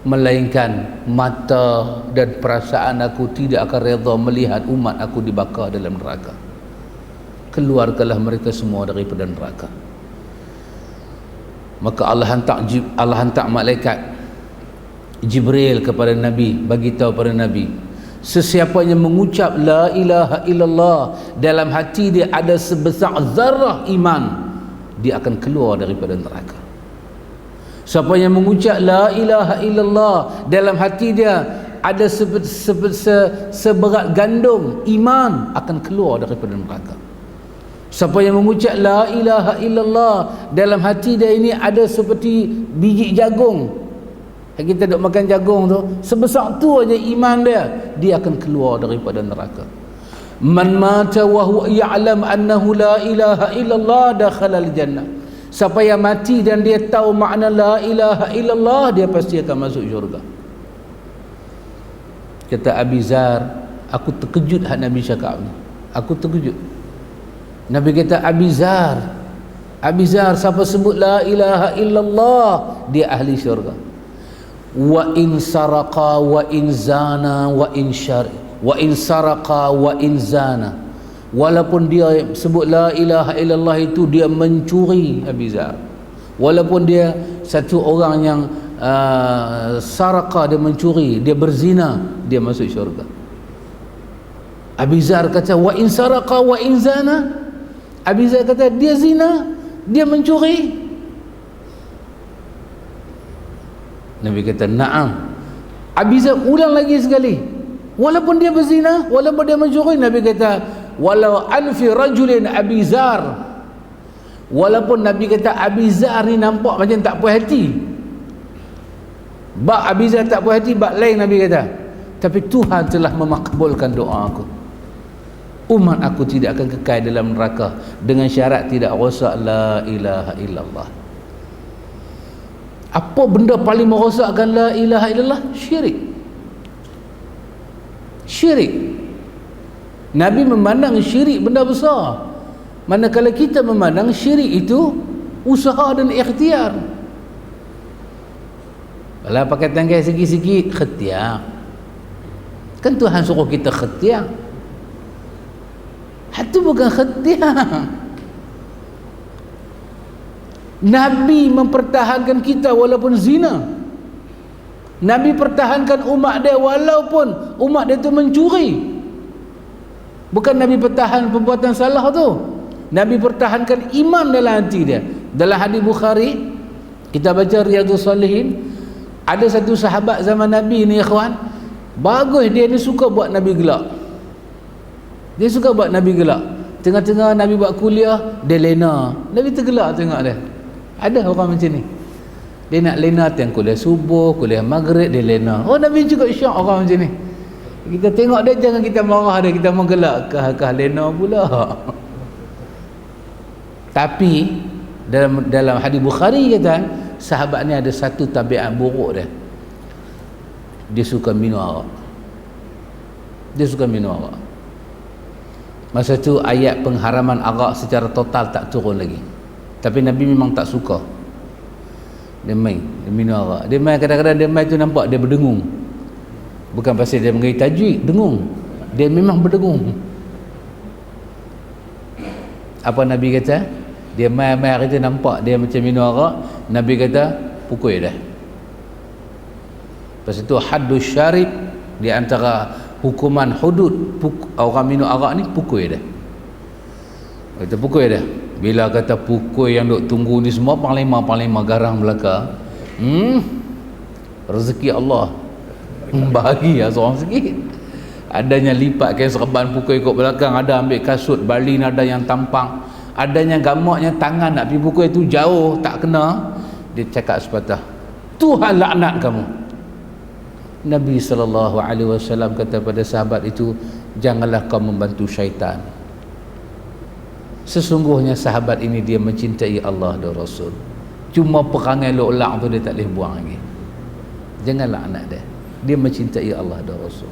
melainkan mata dan perasaan aku tidak akan redha melihat umat aku dibakar dalam neraka. Keluarkanlah mereka semua daripada neraka. Maka Allah hantar malaikat Jibril kepada Nabi, bagi tahu pada Nabi, sesiapa yang mengucap la ilaha illallah dalam hati dia ada sebesar zarah iman, dia akan keluar daripada neraka. Siapa yang mengucap la ilaha illallah dalam hati dia ada seberat gandum iman, akan keluar daripada neraka. Siapa yang mengucap la ilaha illallah dalam hati dia ini ada seperti biji jagung, kita duk makan jagung tu, sebesar tu aja iman dia, dia akan keluar daripada neraka. Man mata wa huwa ya'lam annahu la ilaha illallah dakhala al-jannah. Siapa yang mati dan dia tahu makna la ilaha illallah, dia pasti akan masuk syurga. Kata Abi Zar, aku terkejut hak Nabi cakap ni. Aku terkejut. Nabi kata Abi Zar, siapa sebut la ilaha illallah, dia ahli syurga. Wa in saraqa wa in zana wa in syari wa in saraqa wa in zana, walaupun dia sebut la ilaha illallah itu dia mencuri, Abi Zar, walaupun dia satu orang yang saraqa, dia mencuri, dia berzina, dia masuk syurga. Abi Zar kata wa in saraqa wa in zana, Abi Zar kata dia zina, dia mencuri. Nabi kata na'am. Abi Zar ulang lagi sekali, walaupun dia berzina, walaupun dia mencuri. Nabi kata walau anfi rajulin Abi Zar, walaupun Nabi kata Abi Zar ni nampak macam tak puas hati, bak Abi Zar tak puas hati, bak lain Nabi kata, tapi Tuhan telah memakbulkan doa aku. Umat aku tidak akan kekal dalam neraka dengan syarat tidak rosak la ilaha illallah. Apa benda paling merosakkan la ilaha illallah? Syirik. Syirik. Nabi memandang syirik benda besar, manakala kita memandang syirik itu usaha dan ikhtiar. Kalau pakai tangkai sikit-sikit, ikhtiar. Kan Tuhan suruh kita ikhtiar. Itu bukan ikhtiar. Nabi mempertahankan kita walaupun zina. Nabi pertahankan umat dia walaupun umat dia tu mencuri. Bukan Nabi pertahan perbuatan salah tu, Nabi pertahankan iman dalam hati dia. Dalam hadis Bukhari, kita baca Riyadhus Salihin, ada satu sahabat zaman Nabi ni ikhwan, bagus dia ni, suka buat Nabi gelak. Dia suka buat Nabi gelak. Tengah-tengah Nabi buat kuliah, dia lena. Nabi tergelak tengok dia. Ada orang macam ni, dia nak lena tengok kuliah subuh, kuliah maghrib, dia lena. Oh, Nabi juga syak orang macam ni. Kita tengok dia, jangan kita marah dia, kita menggelak kah lena pula. Tapi dalam hadis Bukhari kata, sahabat ni ada satu tabiat buruk dia. Dia suka minum arak. Dia suka minum arak. Masa tu ayat pengharaman arak secara total tak turun lagi. Tapi Nabi memang tak suka dia minum arak. Dia main kadang-kadang dia main tu nampak dia berdengung. Bukan pasal dia mengaji tajwid, dengung. Dia memang berdengung. Apa Nabi kata? Dia main hari tu nampak dia macam minum arak. Nabi kata pukul dah. Lepas itu haddus syarib, di antara hukuman hudud orang minum arak ni pukul dah. Kata pukul dah. Bila kata pukul yang duk tunggu ni semua panglima garang belaka. Rezeki Allah bahagia seorang sikit. Adanya lipat kain serban pukul ikut belakang, ada ambil kasut balin, ada yang tampang, adanya gamaknya tangan nak pergi pukul itu jauh tak kena. Dia cakap sepatah, Tuhan laknat kamu. Nabi SAW kata pada sahabat itu, janganlah kau membantu syaitan. Sesungguhnya sahabat ini dia mencintai Allah dan Rasul. Cuma perangai lok-lak tu dia tak boleh buang lagi. Janganlah anak dia. Dia mencintai Allah dan Rasul.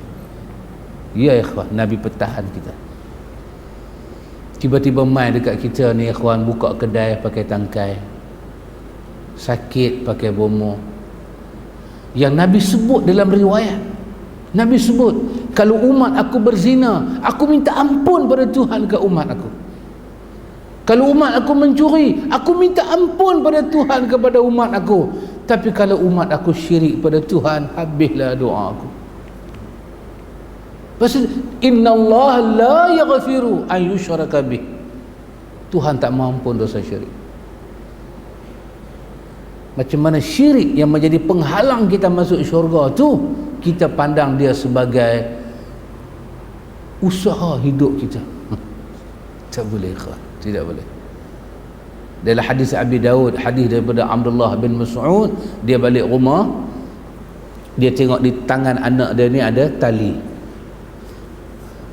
Ya ikhwan, Nabi pertahan kita. Tiba-tiba mai dekat kita ni ikhwan, buka kedai pakai tangkai, sakit pakai bomo. Yang Nabi sebut dalam riwayat, Nabi sebut, kalau umat aku berzina, aku minta ampun pada Tuhan ke umat aku. Kalau umat aku mencuri, aku minta ampun pada Tuhan kepada umat aku. Tapi kalau umat aku syirik pada Tuhan, habislah doa aku. Pasal inna Allah la yaghfiru an yushraka bih. Tuhan tak mahu ampun dosa syirik. Macam mana syirik yang menjadi penghalang kita masuk syurga tu, kita pandang dia sebagai usaha hidup kita. Tak boleh ikhwan, tidak boleh. Dalam hadis Abi Daud, hadis daripada Abdullah bin Mas'ud, dia balik rumah, dia tengok di tangan anak dia ni ada tali.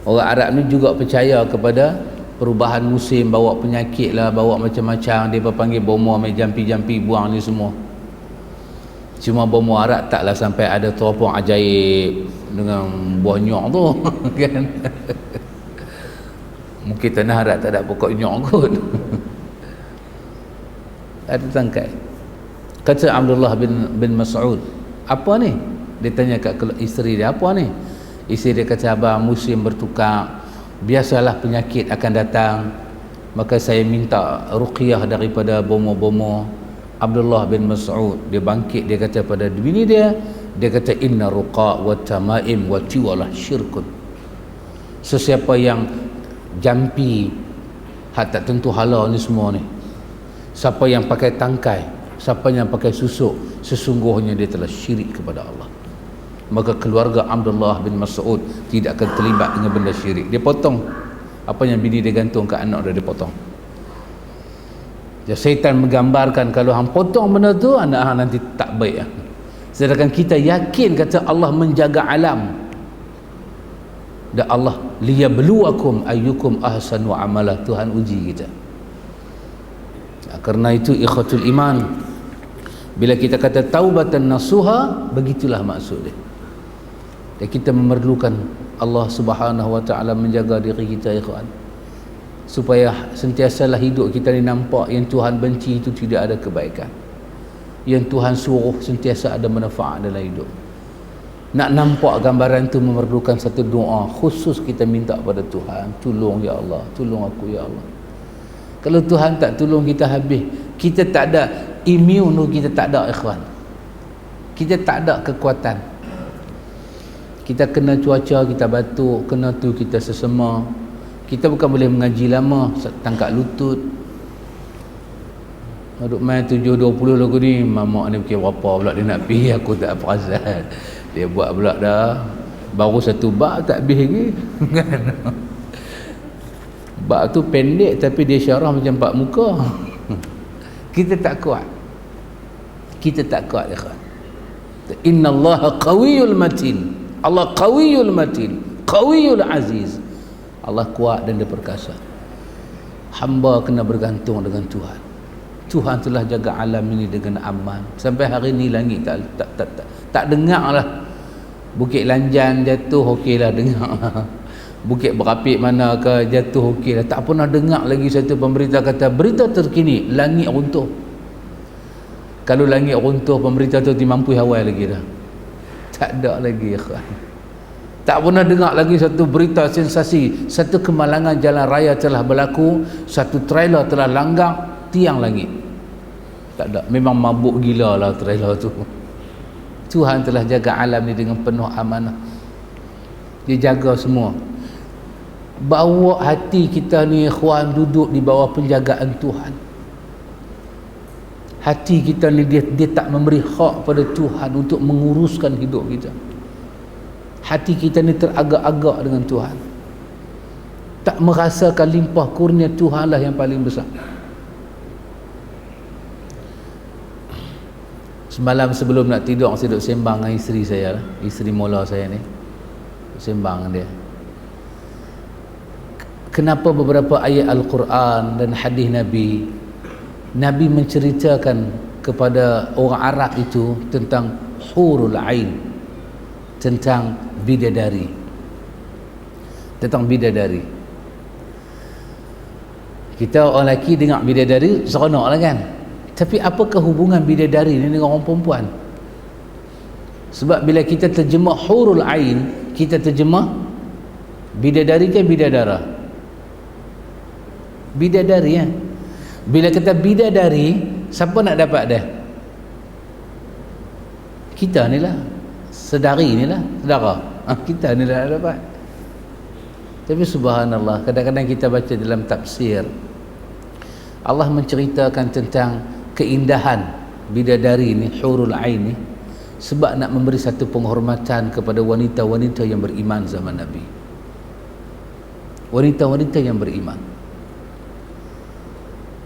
Orang Arab ni juga percaya kepada perubahan musim, bawa penyakit lah, bawa macam-macam. Dia panggil bomo, main jampi-jampi, buang ni semua. Cuma bomo Arab taklah sampai ada teropong ajaib dengan buah nyok tu kan. Mungkin tanah Arab tak ada pokok nyok kot. Ada tangkai. Kata Abdullah bin Mas'ud, apa ni? Dia tanya kat isteri dia, apa ni? Isteri dia kata, abang, musim bertukar, biasalah penyakit akan datang, maka saya minta ruqyah daripada bomo-bomo. Abdullah bin Mas'ud dia bangkit, dia kata pada bini dia kata, inna ruqa wa tamaim wa tiwalah syirkun. Sesiapa yang jampi hak tak tentu halal ni semua ni, siapa yang pakai tangkai, siapa yang pakai susuk, sesungguhnya dia telah syirik kepada Allah. Maka keluarga Abdullah bin Mas'ud tidak akan terlibat dengan benda syirik. Dia potong apa yang bini dia gantung ke anak dia potong. Jadi syaitan menggambarkan kalau hang potong benda tu, anak hang nanti tak baik. Sedangkan kita yakin kata Allah menjaga alam. Dan Allah liyabluwakum ayyukum ahsanu amala, Tuhan uji kita. Karena itu ikhwatul iman, bila kita kata taubatan nasuha, begitulah maksud dia. Dan kita memerlukan Allah Subhanahu wa taala menjaga diri kita ikhwan, supaya sentiasalah hidup kita ni nampak yang Tuhan benci itu tidak ada kebaikan, yang Tuhan suruh sentiasa ada manfaat dalam hidup. Nak nampak gambaran tu memerlukan satu doa khusus, kita minta pada Tuhan, tolong ya Allah, tolong aku ya Allah. Kalau Tuhan tak tolong kita, habis. Kita tak ada immune, kita tak ada ikhwan, kita tak ada kekuatan. Kita kena cuaca kita batuk, kena tu kita sesema. Kita bukan boleh mengaji lama, tangkap lutut. Duk main 7.20 lagu ni, mamak ni fikir berapa pula dia nak pergi, aku tak perasan. Dia buat pula dah baru satu bab tak habis lagi kan. Bab tu pendek tapi dia syarah macam 4 muka. Kita tak kuat. Kita tak kuat ikhwan. Innallaha qawiyyul matin. Allah qawiyyul matin, qawiyyul aziz. Allah kuat dan dia perkasa. Hamba kena bergantung dengan Tuhan. Tuhan telah jaga alam ini dengan aman. Sampai hari ni langit tak dengar lah. Bukit Lanjan jatuh, okeylah dengar. bukit berapik mana ke jatuh, okey dah. Tak pernah dengar lagi satu pemberita kata berita terkini langit runtuh. Kalau langit runtuh, pemberita tu mampu hawai lagi dah. Tak ada lagi, ikhwan. Tak pernah dengar lagi satu berita sensasi, satu kemalangan jalan raya telah berlaku, satu trailer telah langgar tiang langit. Tak ada. Memang mabuk gila lah trailer tu. Tuhan telah jaga alam ni dengan penuh amanah. Dia jaga semua. Bawa hati kita ni, ikhwan, duduk di bawah penjagaan Tuhan. Hati kita ni dia tak memberi hak pada Tuhan untuk menguruskan hidup kita. Hati kita ni teragak-agak dengan Tuhan, tak merasakan limpah kurnia Tuhan lah yang paling besar. Semalam sebelum nak tidur, saya duduk sembang dengan isteri saya lah, isteri mola saya ni, sembang dengan dia. Kenapa beberapa ayat Al-Quran dan hadis Nabi menceritakan kepada orang Arab itu tentang hurul ain, tentang bidadari, kita orang lelaki dengar bidadari seronok lah kan, tapi apakah hubungan bidadari ni dengan orang perempuan? Sebab bila kita terjemah hurul ain, kita terjemah bidadari kan bidadara, bidadari ya. Bila kata bidadari, siapa nak dapat dia? Kita ni lah, sedari ni lah, saudara. Kita ni lah nak dapat. Tapi subhanallah, kadang-kadang kita baca dalam tafsir, Allah menceritakan tentang keindahan bidadari ni, hurul ain ni, sebab nak memberi satu penghormatan kepada wanita-wanita yang beriman zaman Nabi. Wanita-wanita yang beriman,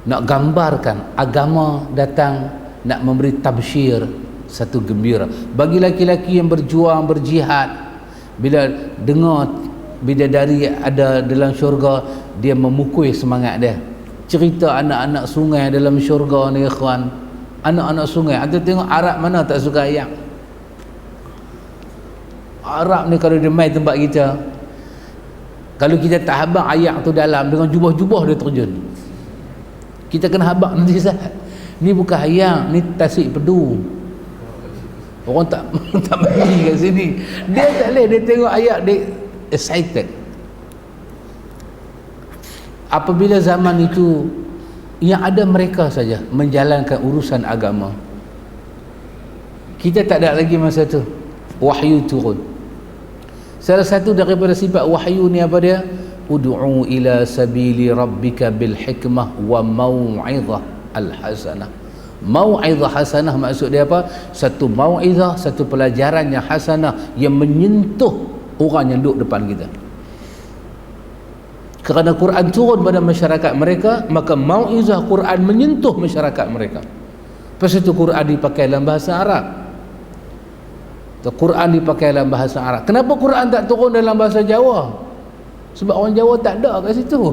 nak gambarkan agama datang nak memberi tabsyir, satu gembira bagi laki-laki yang berjuang, berjihad. Bila dengar bidadari ada dalam syurga, dia memukul semangat dia. Cerita anak-anak sungai dalam syurga ni, ikhwan, anak-anak sungai. Anda tengok Arab mana tak suka ayak? Arab ni kalau dia main tempat kita, kalau kita tak habang ayak tu dalam, dengan jubah-jubah dia terjun. Kita kena habaq nanti Ustaz. Ni bukan hayang, ni tasik pedu. Orang tak mandi kat sini. Dia tak boleh, dia tengok ayat dia excited. Apabila zaman itu yang ada mereka saja menjalankan urusan agama, kita tak ada lagi masa tu wahyu turun. Salah satu daripada sifat wahyu ni apa dia? Ud'u ila sabili rabbika bil hikmah wa mau'izah al hasanah. Mau'izah hasanah maksud dia apa? Satu mau'izah, satu pelajaran yang hasanah yang menyentuh orang yang duduk depan kita. Kerana Quran turun pada masyarakat mereka, maka mau'izah Quran menyentuh masyarakat mereka. Lepas itu Quran dipakai dalam bahasa Arab. Quran dipakai dalam bahasa Arab. Kenapa Quran tak turun dalam bahasa Jawa? Sebab orang Jawa tak ada kat situ.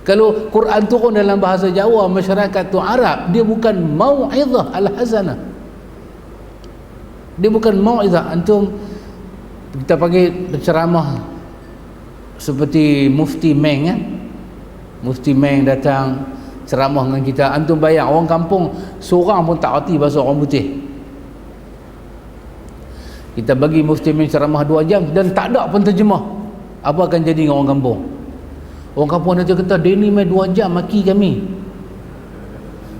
Kalau Quran turun dalam bahasa Jawa, masyarakat tu Arab, dia bukan mau'izah al-hasanah. Dia bukan mau'izah. Antum, kita panggil penceramah seperti Mufti Meng kan? Mufti Meng datang ceramah dengan kita. Antum bayang, orang kampung seorang pun tak erti bahasa orang putih. Kita bagi Mufti Meng ceramah 2 jam dan tak ada pun terjemah. Apa akan jadi dengan orang kampung? Orang kampung nanti kata, dia ni main 2 jam maki kami.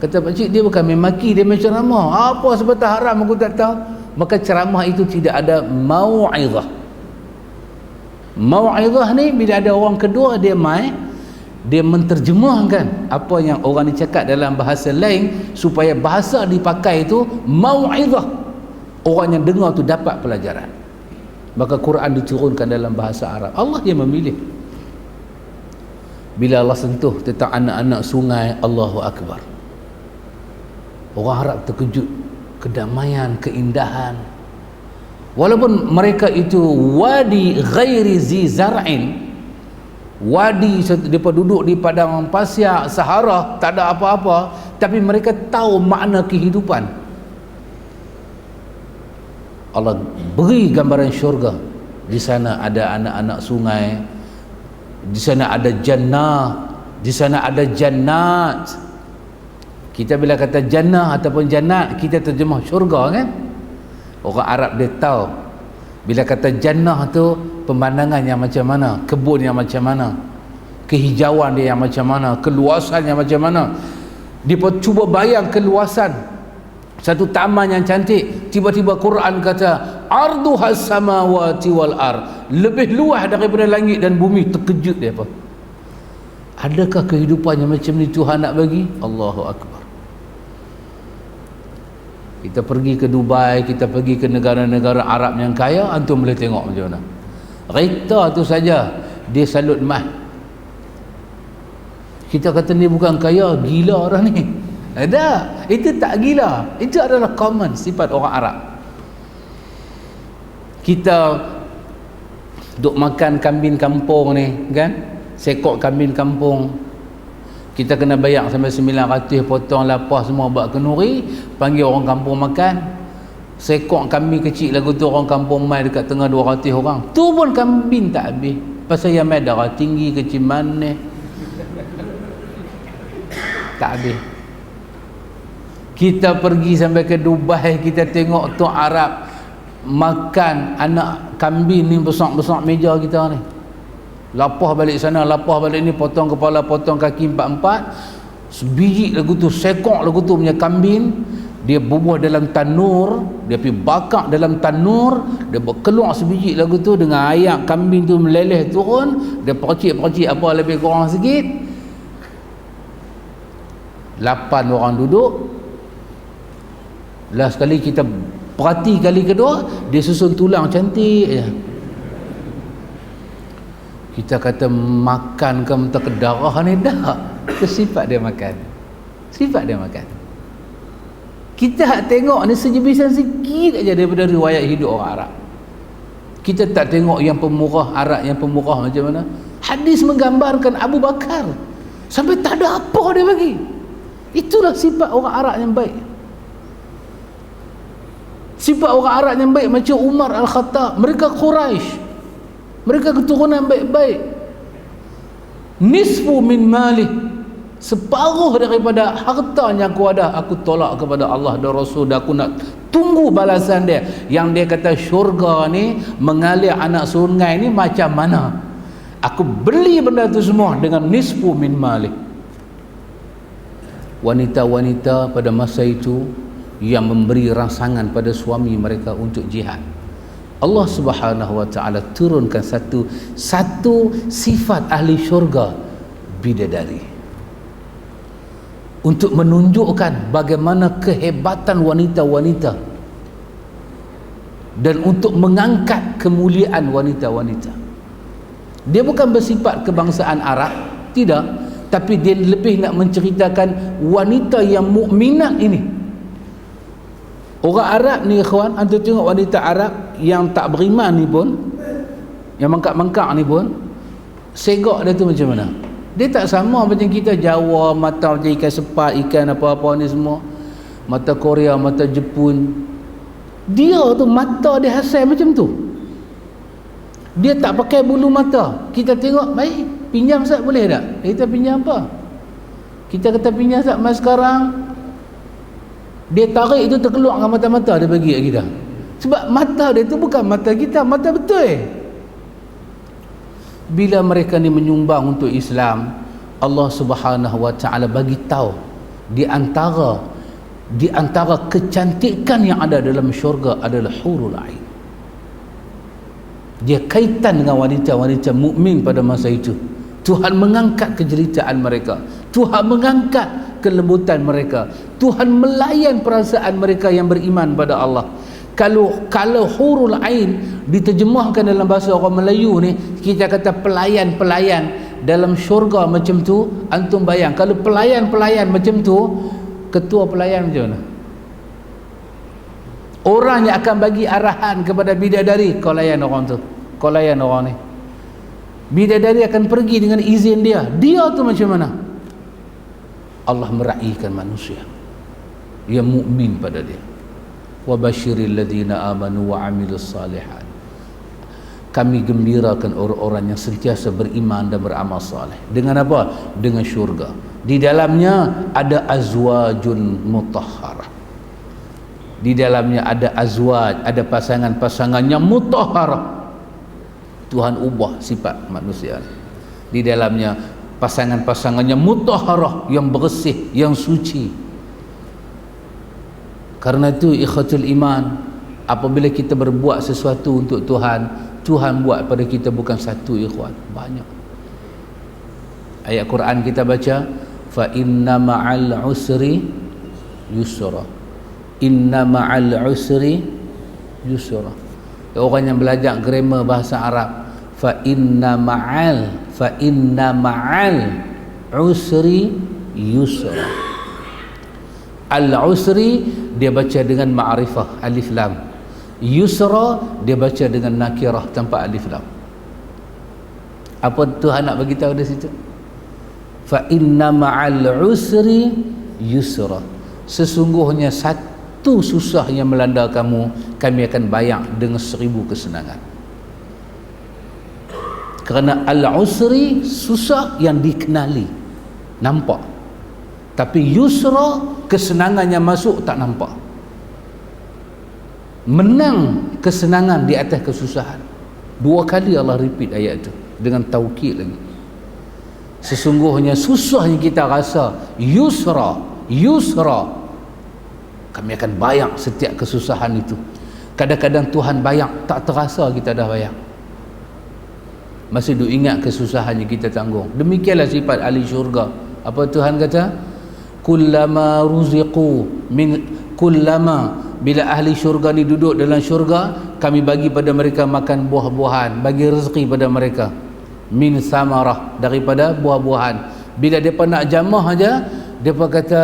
Kata pakcik, dia bukan main maki, dia main ceramah. Apa sebetul haram aku tak tahu. Maka ceramah itu tidak ada mau'izah. Mau'izah ni bila ada orang kedua dia main, dia menterjemahkan apa yang orang ni cakap dalam bahasa lain supaya bahasa dipakai itu mau'izah. Orang yang dengar tu dapat pelajaran. Maka Quran diturunkan dalam bahasa Arab. Allah yang memilih. Bila Allah sentuh tentang anak-anak sungai, Allahu Akbar. Orang Arab terkejut. Kedamaian, keindahan. Walaupun mereka itu wadi ghairi zi zar'in, wadi, mereka duduk di padang pasir Sahara, tak ada apa-apa, tapi mereka tahu makna kehidupan. Allah beri gambaran syurga. Di sana ada anak-anak sungai, Di sana ada jannah, di sana ada jannat. Kita bila kata jannah ataupun jannat, kita terjemah syurga kan. Orang Arab dia tahu bila kata jannah tu pemandangan yang macam mana, kebun yang macam mana, kehijauan dia yang macam mana, keluasan yang macam mana. Dia pun cuba bayang keluasan satu taman yang cantik, tiba-tiba Quran kata arduhas samawati wal ard, lebih luas daripada langit dan bumi. Terkejut dia apa? Adakah kehidupan yang macam ni Tuhan nak bagi? Allahu Akbar. Kita pergi ke Dubai, kita pergi ke negara-negara Arab yang kaya, antum boleh tengok macam mana. Kereta tu saja dia salut emas. Kita kata ni bukan kaya, gila orang ni. Ada, itu tak gila. Itu adalah common sifat orang Arab. Kita duk makan kambing kampung ni kan, sekok kambing kampung, kita kena bayar sampai 900, potong lapah semua buat kenuri, panggil orang kampung makan. Sekok kambing kecil lagu tu orang kampung mai dekat tengah 200 orang, tu pun kambing tak habis. Pasal yang mai darah tinggi kecil mana tak habis. Kita pergi sampai ke Dubai, kita tengok tu Arab makan anak kambing ni besar-besar meja kita ni. Lapah balik sana, lapah balik ni, potong kepala, potong kaki, 4-4. Sebiji lagu tu, sekok lagu tu punya kambing, dia bubuh dalam tanur, dia pergi bakar dalam tanur, dia keluar sebiji lagu tu dengan ayak kambing tu meleleh turun, dia percik-percik apa lebih kurang sikit. 8 orang duduk. Last kali kita perhati kali kedua, dia susun tulang cantik je. Kita kata makan ke mentah ke darah ni dah. Itu sifat dia makan. Sifat dia makan. Kita tengok ni sejebisan sikit aja daripada riwayat hidup orang Arab. Kita tak tengok yang pemurah Arab, yang pemurah macam mana. Hadis menggambarkan Abu Bakar sampai tak ada apa dia bagi. Itulah sifat orang Arab yang baik. Sifat orang Arab yang baik macam Umar Al-Khattab. Mereka Quraisy, mereka keturunan baik-baik. Nisfu min mali, separuh daripada harta yang aku ada, aku tolak kepada Allah dan Rasul, dan aku nak tunggu balasan dia. Yang dia kata syurga ni mengalir anak sungai ni macam mana, aku beli benda tu semua dengan nisfu min mali. Wanita-wanita pada masa itu yang memberi rangsangan pada suami mereka untuk jihad, Allah Subhanahu wa taala turunkan satu sifat ahli syurga, bidadari, untuk menunjukkan bagaimana kehebatan wanita-wanita dan untuk mengangkat kemuliaan wanita-wanita. Dia bukan bersifat kebangsaan Arab, tidak, tapi dia lebih nak menceritakan wanita yang mukminat ini. Orang Arab ni ikhwan, anda tengok wanita Arab yang tak beriman ni pun, yang mengkak-mengkak ni pun, segak dia tu macam mana? Dia tak sama macam kita Jawa, mata macam ikan sepat, ikan apa-apa ni semua. Mata Korea, mata Jepun. Dia tu mata dia hasil macam tu. Dia tak pakai bulu mata. Kita tengok, baik, pinjam Ustaz boleh tak? Kita pinjam apa? Kita kata pinjam Ustaz mas sekarang. Dia tarik itu terkeluar dengan mata-mata dia bagi kat kita. Sebab mata dia tu bukan mata kita, mata betul. Bila mereka ni menyumbang untuk Islam, Allah Subhanahu wa taala bagi tahu di antara kecantikan yang ada dalam syurga adalah hurul ain. Dia kaitan dengan wanita-wanita mukmin pada masa itu. Tuhan mengangkat kejeritaan mereka, Tuhan mengangkat kelembutan mereka, Tuhan melayan perasaan mereka yang beriman pada Allah. Kalau hurul ain diterjemahkan dalam bahasa orang Melayu ni, kita kata pelayan-pelayan dalam syurga macam tu. Antum bayang kalau pelayan-pelayan macam tu, ketua pelayan macam mana? Orang yang akan bagi arahan kepada bidadari, kau layan orang tu, kau layan orang ni. Bidadari akan pergi dengan izin dia. Dia tu macam mana? Allah meraihkan manusia yang mukmin pada dia. Wa basyiril ladzina amanu wa amilus salihat. kami gembirakan orang-orang yang sentiasa beriman dan beramal saleh. Dengan apa? Dengan syurga. Di dalamnya ada azwajun mutahharah. Di dalamnya ada azwaj, ada pasangan-pasangan yang mutahharah. Tuhan ubah sifat manusia. Di dalamnya pasangan-pasangan yang mutahharah, yang bersih, yang suci. Karena itu ikhwatul iman, apabila kita berbuat sesuatu untuk Tuhan, Tuhan buat pada kita bukan satu ikhwan, banyak. Ayat Quran kita baca, fa inna ma'al usri yusra. Inna ma'al usri yusra. Orang yang belajar grammar bahasa Arab, fa inna ma'al usri yusra. Al-usri dia baca dengan ma'rifah alif lam. Yusra dia baca dengan nakirah tanpa alif lam. Apa Tuhan nak bagi tahu di situ? Fa inna ma'al usri yusra. Sesungguhnya satu susah yang melanda kamu, kami akan bayar dengan 1000 kesenangan. Kerana al-usri susah yang dikenali, nampak. Tapi yusra kesenangan yang masuk tak nampak. Menang kesenangan di atas kesusahan. 2 kali Allah repeat ayat itu dengan taukid lagi. Sesungguhnya susah yang kita rasa, yusra kami akan bayar setiap kesusahan itu. Kadang-kadang Tuhan bayar tak terasa kita dah bayar, masih duk ingat kesusahan yang kita tanggung. Demikianlah sifat ahli syurga. Apa Tuhan kata? Kullama ruziqu min kullama, bila ahli syurga ni duduk dalam syurga, kami bagi pada mereka makan buah-buahan, bagi rezeki pada mereka, min samarah, daripada buah-buahan. Bila mereka nak jamah aja, mereka kata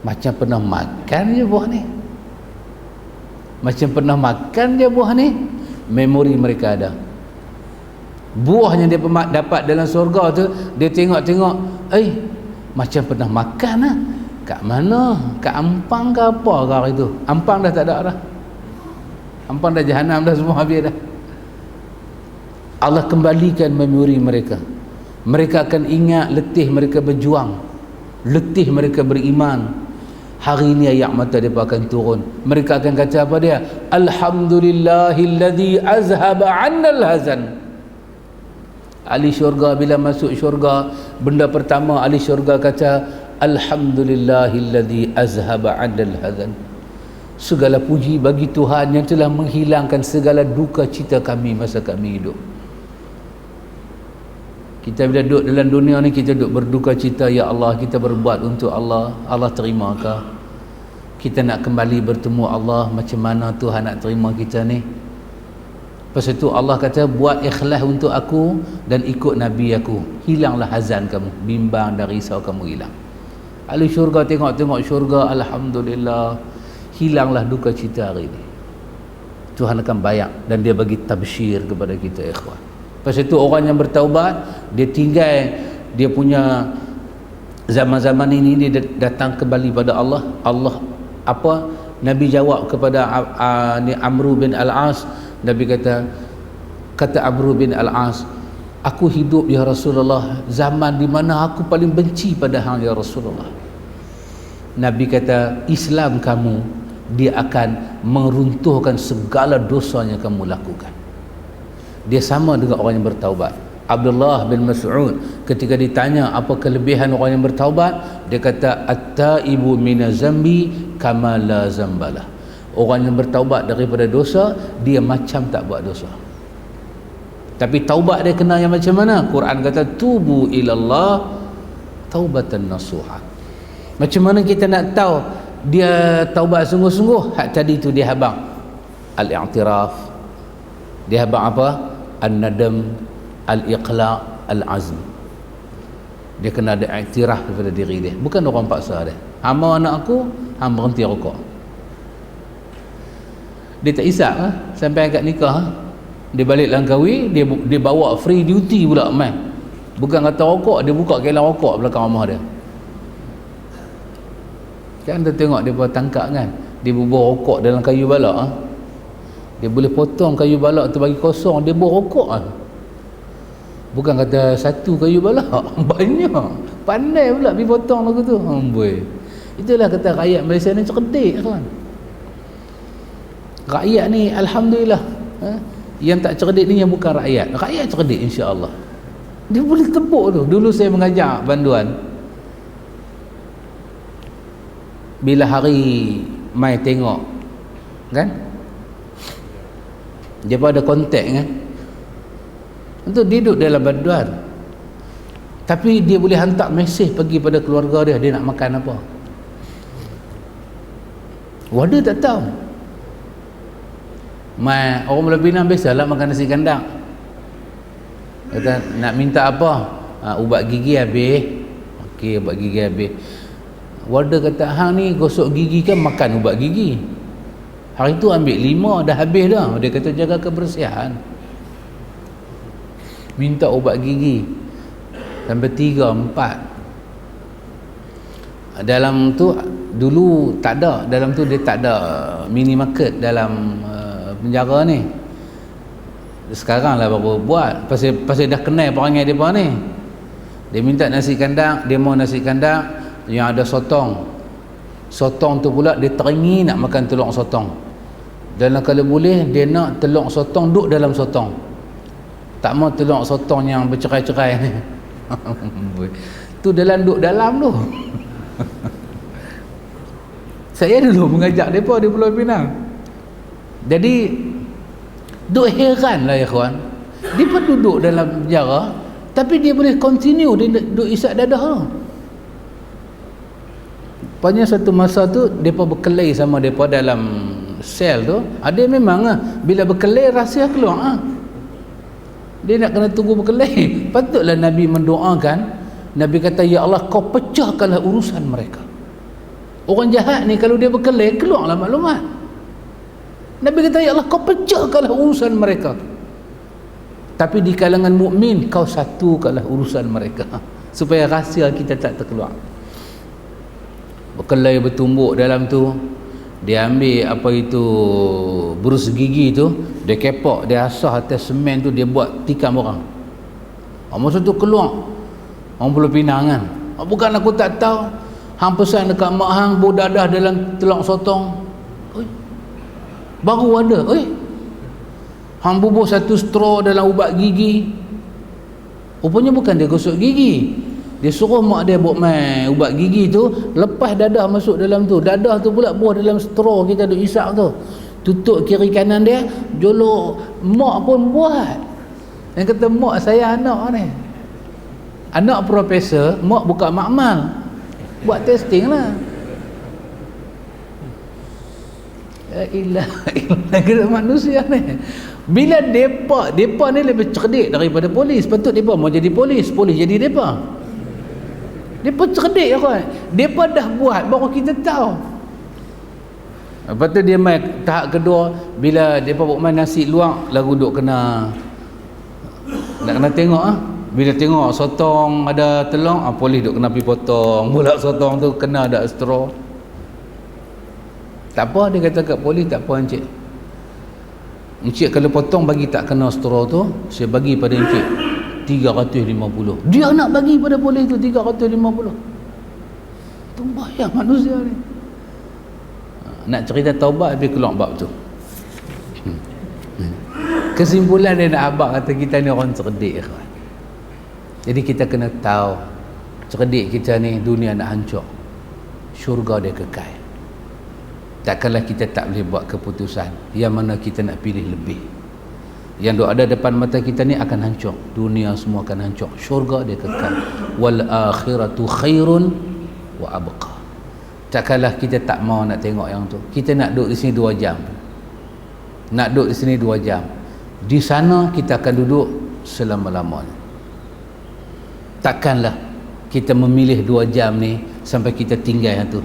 macam pernah makan je buah ni, macam pernah makan je buah ni. Memori mereka ada. Buah yang dia dapat dalam syurga tu, dia tengok-tengok, macam pernah makan lah. Kat mana? Kat Ampang ke apa ke hari tu? Ampang dah tak ada dah. Ampang dah jahanam dah, semua habis dah. Allah kembalikan memori mereka. Mereka akan ingat letih mereka berjuang, letih mereka beriman. Hari ini ayat mata mereka akan turun. Mereka akan kata apa dia? Alhamdulillahilladzi azhaba 'annal hazan. Ahli syurga bila masuk syurga, benda pertama ahli syurga kata, Alhamdulillahilladzi azhaba 'anil hazan. Segala puji bagi Tuhan yang telah menghilangkan segala duka cita kami masa kami hidup. Kita bila duduk dalam dunia ni, kita duduk berduka cita, ya Allah, kita berbuat untuk Allah, Allah terimakah? Kita nak kembali bertemu Allah, macam mana Tuhan nak terima kita ni? Lepas itu Allah kata, buat ikhlas untuk aku dan ikut Nabi aku, hilanglah hazan kamu, bimbang dan risau kamu hilang. Ahli syurga tengok-tengok syurga, alhamdulillah, hilanglah duka cita hari ini. Tuhan akan bayar dan dia bagi tabsyir kepada kita, ikhwan. Lepas itu orang yang bertaubat, dia tinggal dia punya zaman-zaman ini, dia datang kembali pada Allah. Allah apa? Nabi jawab kepada Amr bin Al-As. Nabi kata Amr bin Al-As, aku hidup ya Rasulullah zaman di mana aku paling benci pada hang ya Rasulullah. Nabi kata, Islam kamu, dia akan meruntuhkan segala dosa yang kamu lakukan. Dia sama dengan orang yang bertaubat. Abdullah bin Mas'ud ketika ditanya apa kelebihan orang yang bertaubat, dia kata, at-taibu minaz-zambi kama la zambalah. Orang yang bertaubat daripada dosa, dia macam tak buat dosa. Tapi taubat dia kena yang macam mana? Quran kata, tubu ilallah taubatan nasuha. Macam mana kita nak tahu dia taubat sungguh-sungguh? Hak tadi tu dia habang al-i'tiraf, dia habang apa? An-nadam, al-iqla', al-azm. Dia kena ada iktiraf daripada diri dia, bukan orang paksa dia. Hamba anak aku, hamba berhenti rokok. Dia tak isap sampai akad nikah, dia balik Langkawi, dia bawa free duty pula main. Bukan kata rokok, dia buka kelang rokok belakang rumah dia. Kan anda tengok dia tangkap kan, dia bubur rokok dalam kayu balak. Dia boleh potong kayu balak tu bagi kosong, dia buat rokok lah. Bukan kata satu kayu balak, banyak. Pandai pula pergi potong lagu tu. Amboi. Itulah kata rakyat Malaysia ni cerdik kan. Rakyat ni alhamdulillah. Yang tak cerdik ni yang bukan rakyat. Rakyat cerdik insya-Allah. Dia boleh tepuk tu. Dulu saya mengajar banduan. Bila hari mai tengok kan, dia pun ada kontak kan, untuk duduk dalam banduan, tapi dia boleh hantar mesej pergi pada keluarga dia nak makan apa. Wadah tak tahu. Mai orang Melayu Pinang biasalah makan nasi kandang. Kata nak minta apa? Ubat gigi habis. Okey, ubat gigi habis. Warda kata, hang ni gosok gigi kan makan ubat gigi. Hari tu ambil 5 dah habis dah. Dia kata jaga kebersihan. Minta ubat gigi sampai 3, 4. Dalam tu dulu tak ada, dalam tu dia tak ada minimarket dalam penjara ni. Sekarang lah baru buat. Pasal dah kenal perangai depa ni. Dia minta nasi kandang, dia mau nasi kandang yang ada sotong. Sotong tu pula dia teringin nak makan telur sotong. Dan kalau boleh dia nak telur sotong duduk dalam sotong. Tak mau telur sotong yang bercerai-cerai ni. Tu duduk dalam tu. Saya dulu mengajak mereka di Pulau Pinang. Jadi duk heran lah ya kawan. Dia pun duduk dalam penjara, tapi dia boleh continue, dia duduk isap dadah tu. Pada satu masa tu mereka berkelahi sama mereka dalam sel tu. Ada memang lah, bila berkelahi rahsia keluar lah. Dia nak kena tunggu berkelahi. Patutlah Nabi mendoakan. Nabi kata, ya Allah kau pecahkanlah urusan mereka. Orang jahat ni kalau dia berkelahi, keluarlah maklumat. Nabi kata, ya Allah kau pecahkanlah urusan mereka. Tapi di kalangan mukmin kau satukanlah urusan mereka, supaya rahsia kita tak terkeluar. Berkelahi bertumbuk dalam tu, dia ambil apa itu berus gigi tu, dia kepak, dia asah atas semen tu, dia buat tikam orang. Masa tu keluar orang Pulau Pinang kan, bukan aku tak tahu, hang pesan dekat mak hang berdadah dalam telur sotong. Oi, baru ada. Oi, hang bubuh satu straw dalam ubat gigi. Rupanya bukan dia gosok gigi, dia suruh mak dia buat main ubat gigi tu, lepas dadah masuk dalam tu, dadah tu pula buah dalam straw kita duk isap tu, tutup kiri kanan dia, jolok. Mak pun buat. Yang kata mak saya anak ni, anak profesor, mak buka makmal, buat testing lah. Ya ilah, kira manusia ni. Bila depa ni lebih cerdik daripada polis. Patut depa mau jadi polis, polis jadi depa. Depa cerdik kan. Depa dah buat baru kita tahu. Lepas tu dia main tahap kedua, bila depa buat main nasi luak, lagu duk kena nak kena tengok ah. Bila tengok sotong ada telur, polis duk kena pergi potong. Pula sotong tu kena ada straw. Tak apa, dia kata kat polis, tak apa encik. Encik kalau potong bagi tak kena straw tu, saya bagi pada encik 350. Dia nak bagi pada polis tu 350. Tu bayang manusia ni. Nak cerita taubat dia keluar bab tu. Kesimpulan dia nak abang kata kita ni orang cerdik. Jadi kita kena tahu cerdik kita ni dunia nak hancur, syurga dia kekal. Takkanlah kita tak boleh buat keputusan yang mana kita nak pilih lebih. Yang ada depan mata kita ni akan hancur, dunia semua akan hancur, syurga dia kekal. Wal akhiratu khairun wa abqa. Takkanlah kita tak mau nak tengok yang tu. Kita nak duduk di sini 2 jam, nak duduk di sini 2 jam, di sana kita akan duduk selama-lamanya. Takkanlah kita memilih 2 jam ni sampai kita tinggal yang tu.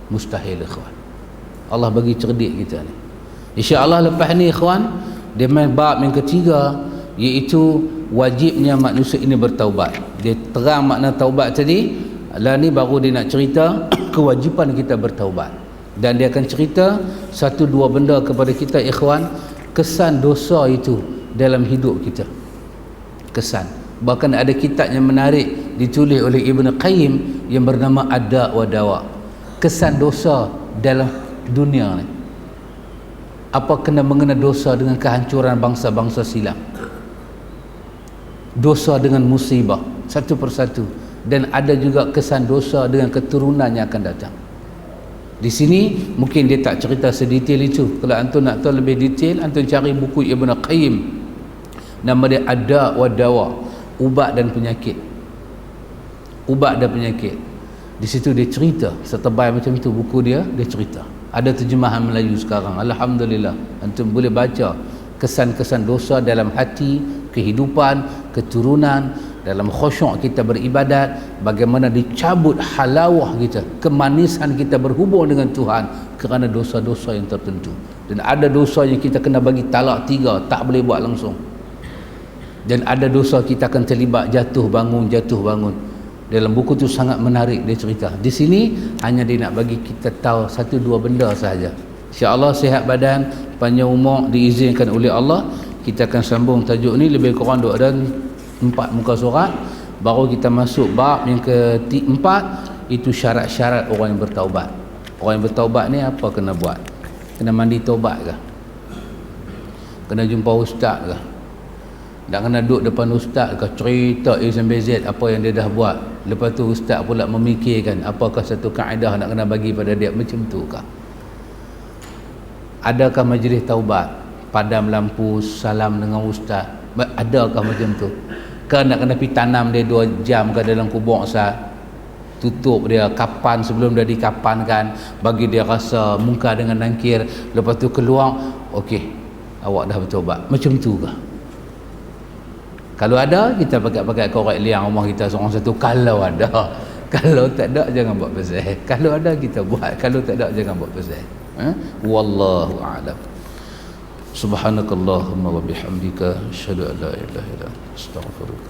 Mustahil ikhwan. Allah bagi cerdik kita ni. InsyaAllah lepas ni ikhwan, dia main bab yang ketiga, iaitu wajibnya manusia ini bertaubat. Dia terang makna taubat tadi. Lah ni baru dia nak cerita kewajipan kita bertaubat. Dan dia akan cerita satu dua benda kepada kita ikhwan, kesan dosa itu dalam hidup kita. Kesan. Bahkan ada kitab yang menarik ditulis oleh Ibn Qayyim yang bernama Ada' wa Dawa. Kesan dosa dalam dunia ni. Apa kena mengena dosa dengan kehancuran bangsa-bangsa silam, dosa dengan musibah satu persatu, dan ada juga kesan dosa dengan keturunan yang akan datang. Di sini mungkin dia tak cerita sedetail itu. Kalau antum nak tahu lebih detail, antum cari buku Ibn Qayyim, nama dia Ada' wa Dawa, ubat dan penyakit. Ubat dan penyakit. Di situ dia cerita setebal macam tu buku dia cerita. Ada terjemahan Melayu sekarang, alhamdulillah. Antum boleh baca kesan-kesan dosa dalam hati, kehidupan, keturunan, dalam khusyuk kita beribadat, bagaimana dicabut halawah kita, kemanisan kita berhubung dengan Tuhan kerana dosa-dosa yang tertentu. Dan ada dosa yang kita kena bagi talak 3, tak boleh buat langsung. Dan ada dosa kita akan terlibat jatuh bangun. Dalam buku tu sangat menarik dia cerita. Di sini hanya dia nak bagi kita tahu satu dua benda sahaja. Insya-Allah sihat badan, panjang umur, diizinkan oleh Allah. Kita akan sambung tajuk ni lebih kurang ada 4 muka surat. Baru kita masuk bab yang ke-4, itu syarat-syarat orang yang bertaubat. Orang yang bertaubat ni apa kena buat? Kena mandi taubat ke? Kena jumpa ustaz ke? Tak kena duduk depan ustaz ke cerita A sampai Z apa yang dia dah buat. Lepas tu ustaz pula memikirkan apakah satu kaedah nak kena bagi pada dia, macam tu kah? Adakah majlis taubat, padam lampu, salam dengan ustaz? Adakah macam tu? Kan nak kena pergi tanam dia 2 jam ke dalam kubur ustaz, tutup dia kapan sebelum dia dikapankan, bagi dia rasa muka dengan nangkir, lepas tu keluar, okey, awak dah bertaubat. Macam tu kah? Kalau ada, kita pakai korek liang rumah kita seorang satu. Kalau ada. Kalau tak ada, jangan buat pasal. Kalau ada, kita buat. Kalau tak ada, jangan buat pasal. Wallahu a'lam. Subhanakallahumma wa bihamdika asyhadu an la ilaha illa anta astaghfiruka